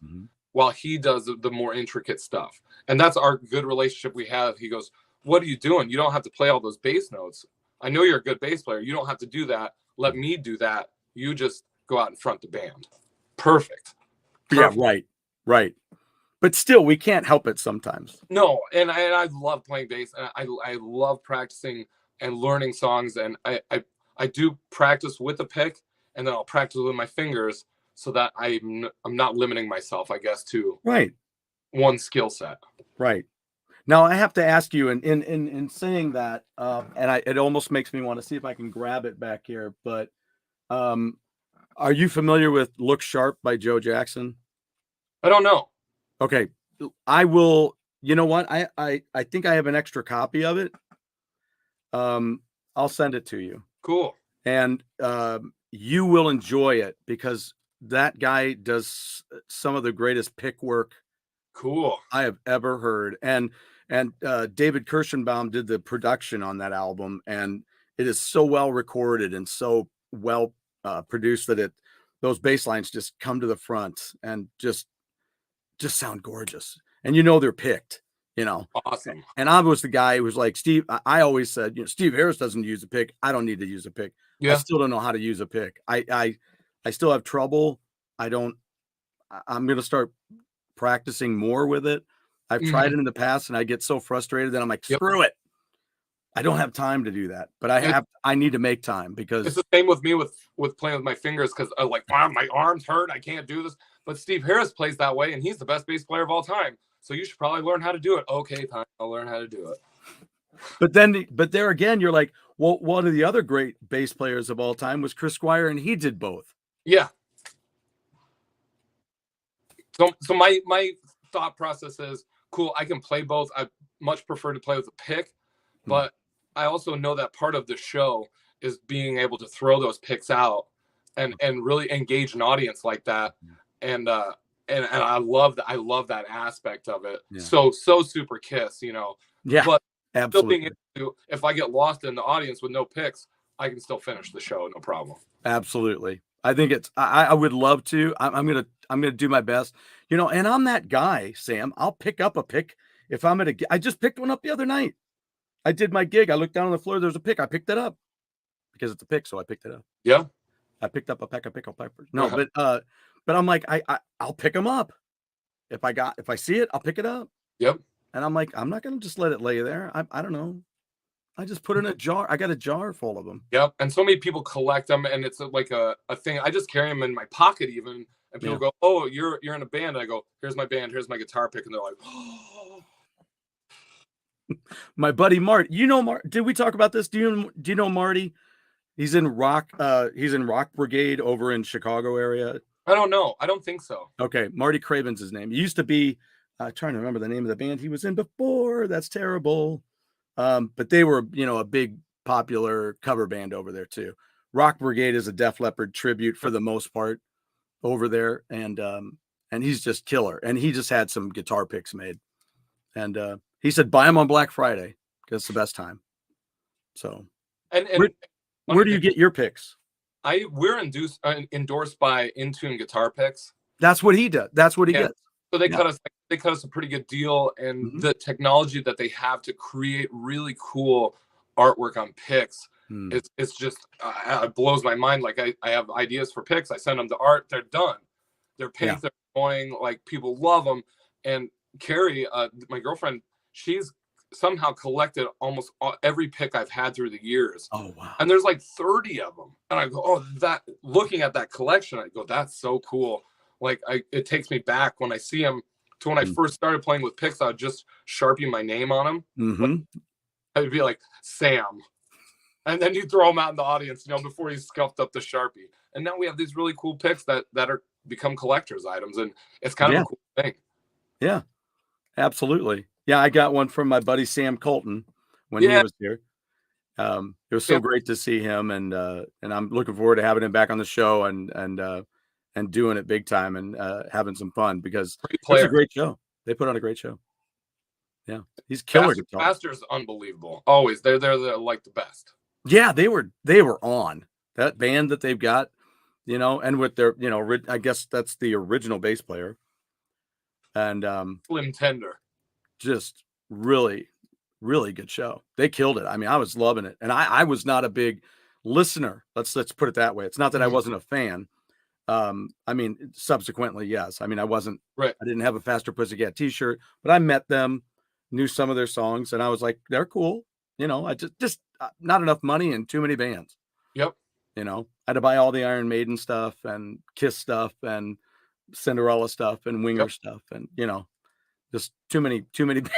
while he does the more intricate stuff. And that's our good relationship we have. He goes, "What are you doing? You don't have to play all those bass notes. I know you're a good bass player. You don't have to do that. Let me do that. You just go out and front the band." Perfect. Yeah, right. But still, we can't help it sometimes. No, and I love playing bass, and I love practicing and learning songs, and I do practice with a pick, and then I'll practice with my fingers so that I'm not limiting myself, I guess, to one skill set. Right. Now I have to ask you, in saying that, and it almost makes me want to see if I can grab it back here, but are you familiar with "Look Sharp" by Joe Jackson? I don't know. Okay, I will. You know what? I think I have an extra copy of it. I'll send it to you. Cool. And you will enjoy it because that guy does some of the greatest pick work I have ever heard. And David Kirschenbaum did the production on that album, and it is so well recorded and so well produced that those bass lines just come to the front and just sound gorgeous. And they're picked, Awesome. And I was the guy who was like, Steve, I always said, Steve Harris doesn't use a pick. I don't need to use a pick. I still don't know how to use a pick. I still have trouble. I'm going to start practicing more with it. I've tried it in the past and I get so frustrated that I'm like, screw it. I don't have time to do that, but I need to make time because it's the same with me with playing with my fingers. Cause I'm like, wow, my arms hurt. I can't do this. But Steve Harris plays that way, and he's the best bass player of all time. So you should probably learn how to do it. Okay, fine, I'll learn how to do it. But there again, you're like, well, one of the other great bass players of all time was Chris Squire, and he did both. Yeah. So my thought process is, cool, I can play both. I much prefer to play with a pick, but I also know that part of the show is being able to throw those picks out and really engage an audience like that. And I love that. I love that aspect of it. Yeah. So super Kiss, Yeah, but absolutely. Still being able to, if I get lost in the audience with no picks, I can still finish the show, no problem. Absolutely. I think I would love to. I'm gonna do my best, and I'm that guy, Sam. I'll pick up a pick if I'm I just picked one up the other night. I did my gig. I looked down on the floor. There's a pick. I picked it up because it's a pick, so I picked it up. Yeah. I picked up a peck of pickle peppers. No, but I'm like, I'll pick them up. If I see it, I'll pick it up. Yep. And I'm like, I'm not going to just let it lay there. I don't know. I just put it in a jar. I got a jar full of them. Yep. And so many people collect them, and it's like a thing. I just carry them in my pocket even. And people go, "Oh, you're in a band." And I go, "Here's my band. Here's my guitar pick." And they're like, "Oh." My buddy Marty. Did we talk about this? Do you know Marty? He's in Rock Brigade over in Chicago area. I don't know. I don't think so. Okay. Marty Craven's his name. He used to be, trying to remember the name of the band he was in before. That's terrible. But they were, a big popular cover band over there too. Rock Brigade is a Def Leppard tribute for the most part over there. And he's just killer. And he just had some guitar picks made. And he said, buy them on Black Friday because it's the best time. So and where do you get your picks? We're endorsed by Intune Guitar Picks. That's what he does. That's what he gets. So they cut us a pretty good deal, and the technology that they have to create really cool artwork on picks, it's just it blows my mind. Like I have ideas for picks, I send them the art, they're done, they're pink, they're annoying, like people love them. And Carrie, my girlfriend, she's somehow collected almost every pick I've had through the years. Oh, wow. And there's like 30 of them. And I go, oh, that, looking at that collection, I go, that's so cool. Like it takes me back when I see them to when I first started playing with picks. I would just Sharpie my name on them. Mm-hmm. I'd be like, Sam. And then you throw them out in the audience, you know, before you scuffed up the Sharpie. And now we have these really cool picks that are become collector's items. And it's kind of a cool thing. Yeah, absolutely. Yeah, I got one from my buddy Sam Colton when he was here. It was so great to see him, and I'm looking forward to having him back on the show and doing it big time and having some fun, because it's a great show. They put on a great show. Yeah, he's killer. Faster's unbelievable. Always, they're like the best. Yeah, they were on that band that they've got, you know, and with their, you know, I guess that's the original bass player, and Slim Tender, just really, really good show. They killed it. I mean, I was loving it, and I was not a big listener. Let's put it that way. It's not that I wasn't a fan. I mean, subsequently, yes. I mean, I wasn't. Right. I didn't have a Faster Pussycat T-shirt, but I met them, knew some of their songs, and I was like, they're cool. You know, I just not enough money and too many bands. Yep. You know, I had to buy all the Iron Maiden stuff and Kiss stuff and Cinderella stuff and Winger stuff, and you know, just too many bands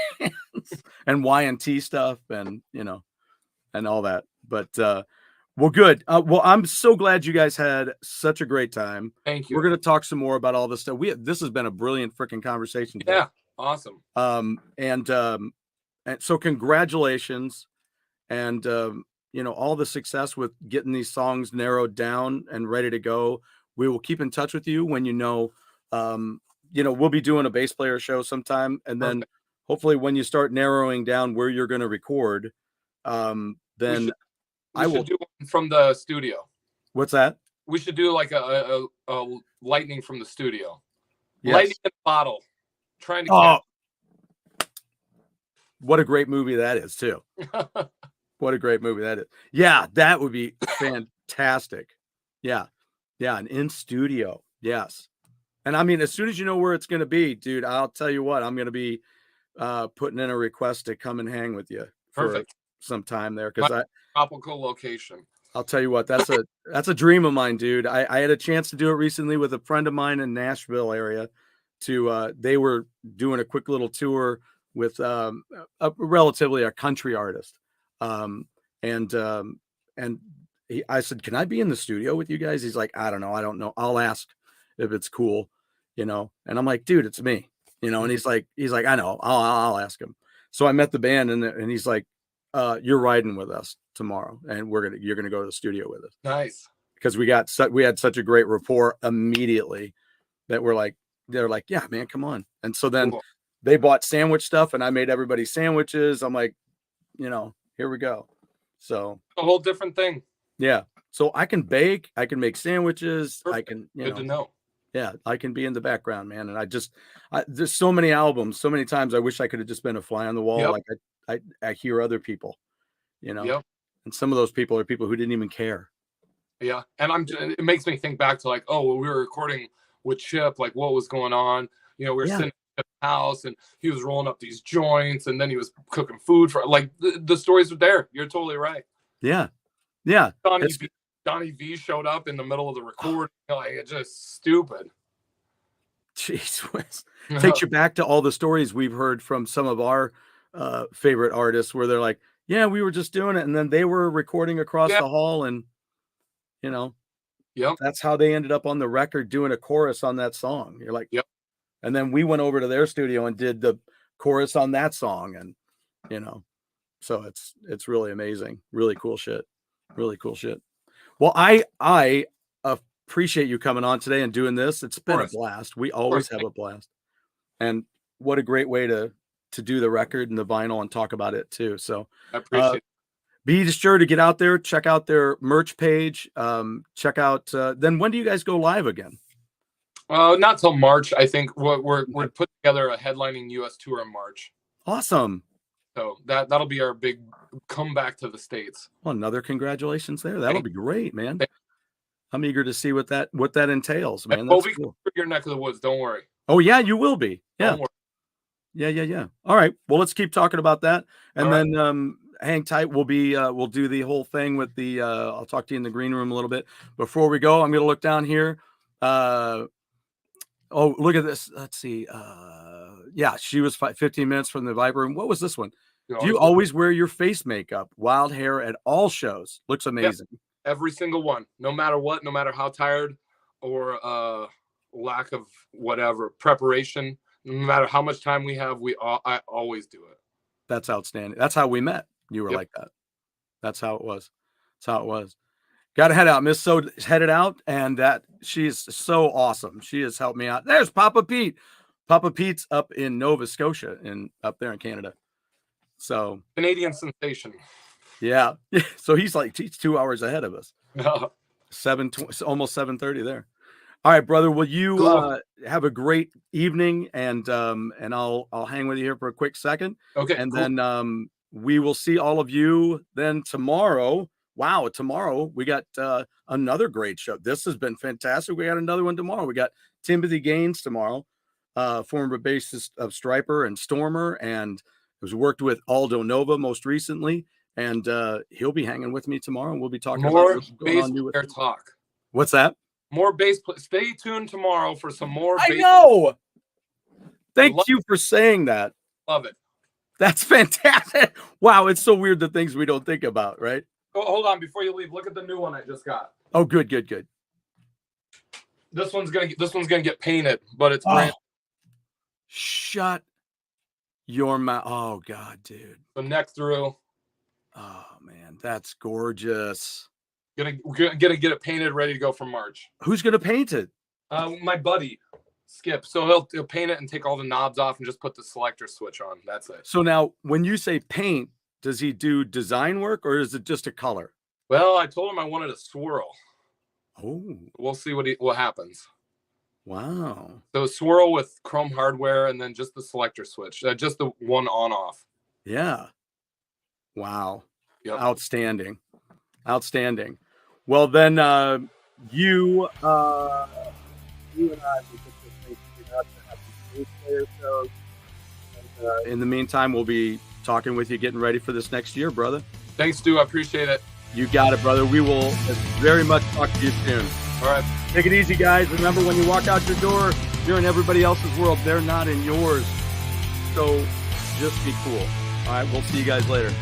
and Y&T stuff, and you know, and all that. But well, good. Well, I'm so glad you guys had such a great time. Thank you. We're gonna talk some more about all this stuff. This has been a brilliant freaking conversation today. Yeah, awesome. And so congratulations, and you know, all the success with getting these songs narrowed down and ready to go. We will keep in touch with you when you know, we'll be doing a bass player show sometime, and then hopefully when you start narrowing down where you're going to record, then we should do one from the studio. What's that? We should do like a lightning from the studio. Yes. Lightning in a bottle. Trying to what a great movie that is too. What a great movie that is. Yeah, that would be fantastic. Yeah. Yeah, and in studio. Yes. And I mean, as soon as you know where it's going to be, dude, I'll tell you what, I'm going to be putting in a request to come and hang with you for some time there, because tropical location. I'll tell you what, that's a dream of mine, dude. I had a chance to do it recently with a friend of mine in Nashville area. They were doing a quick little tour with relatively a country artist, I said, can I be in the studio with you guys? He's like, I don't know. I'll ask if it's cool, you know? And I'm like, dude, it's me, you know? And he's like, I know, I'll ask him. So I met the band, and he's like, you're riding with us tomorrow, and you're going to go to the studio with us. Nice. Because we had such a great rapport immediately that they're like, yeah, man, come on. And so then they bought sandwich stuff, and I made everybody sandwiches. I'm like, you know, here we go. So a whole different thing. Yeah. So I can bake, I can make sandwiches. Perfect. I can, good to know. Yeah. I can be in the background, man. And there's so many albums, so many times I wish I could have just been a fly on the wall. Yep. Like I hear other people, you know, yep. And some of those people are people who didn't even care. Yeah. And it makes me think back to like, when we were recording with Chip, like what was going on, you know, we were sitting in the house and he was rolling up these joints, and then he was cooking food for, like, the stories were there. You're totally right. Yeah. Yeah. Donnie V showed up in the middle of the recording. Like, it's just stupid. Jeez, takes you back to all the stories we've heard from some of our favorite artists, where they're like, yeah, we were just doing it, and then they were recording across the hall, and you know, that's how they ended up on the record doing a chorus on that song. You're like, and then we went over to their studio and did the chorus on that song, and you know, so it's really amazing, really cool shit. Well, I appreciate you coming on today and doing this. It's been a blast. We always have a blast, and what a great way to do the record and the vinyl and talk about it too. So I appreciate it. Be sure to get out there, check out their merch page. Check out. Then when do you guys go live again? Not till March. I think we're putting together a headlining U.S. tour in March. Awesome. So that'll be our big comeback to the States. Well, another congratulations there. That'll be great, man. I'm eager to see what that entails, man. We'll be cool. Your neck of the woods. Don't worry. Oh yeah, you will be. Yeah. Yeah. All right. Well, let's keep talking about that, and All right. then hang tight. We'll do the whole thing with the. I'll talk to you in the green room a little bit. Before we go, I'm going to look down here. Oh, look at this. Let's see. Yeah, she was 15 minutes from the Viper room. What was this one? Do you always wear your face makeup, wild hair at all shows? Looks amazing. Yep. Every single one, no matter what, no matter how tired or lack of whatever preparation, no matter how much time we have, I always do it. That's outstanding. That's how we met. You were Yep. like that. That's how it was. That's how it was. Got to head out. Miss So headed out, and that she's so awesome. She has helped me out. There's Papa Pete. Papa Pete's up in Nova Scotia and up there in Canada. So Canadian sensation. Yeah. So he's 2 hours ahead of us. 7:20, almost 7:30 there. All right, brother. Will you have a great evening, and I'll hang with you here for a quick second. Okay. And cool. then we will see all of you then tomorrow. Wow, tomorrow we got another great show. This has been fantastic. We got another one tomorrow. We got Timothy Gaines tomorrow, former bassist of Striper and Stormer, and has worked with Aldo Nova most recently. And he'll be hanging with me tomorrow, and we'll be talking more about what's going on player talk. What's that? More bass. Stay tuned tomorrow for some more. I know. Thank you for saying that. Love it. That's fantastic. Wow, it's so weird the things we don't think about, right? Oh, hold on, before you leave, look at the new one I just got. Oh, good. This one's gonna get painted, but it's brand. Shut your mouth. Oh God, dude. The neck through. Oh man, that's gorgeous. Gonna get it painted, ready to go for March. Who's gonna paint it? My buddy Skip. So he'll paint it and take all the knobs off and just put the selector switch on. That's it. So now, when you say paint, does he do design work or is it just a color? Well, I told him I wanted a swirl. Oh, we'll see what happens. Wow. So swirl with chrome hardware and then just the selector switch, just the one on off. Yeah. Wow. Yep. Outstanding. Well, then you and I will get this thing figured out to have some player shows. And, in the meantime, we'll be talking with you, getting ready for this next year, brother. Thanks, Stu. I appreciate it. You got it, brother. We will very much talk to you soon. All right. Take it easy, guys. Remember, when you walk out your door, you're in everybody else's world. They're not in yours. So just be cool. All right. We'll see you guys later.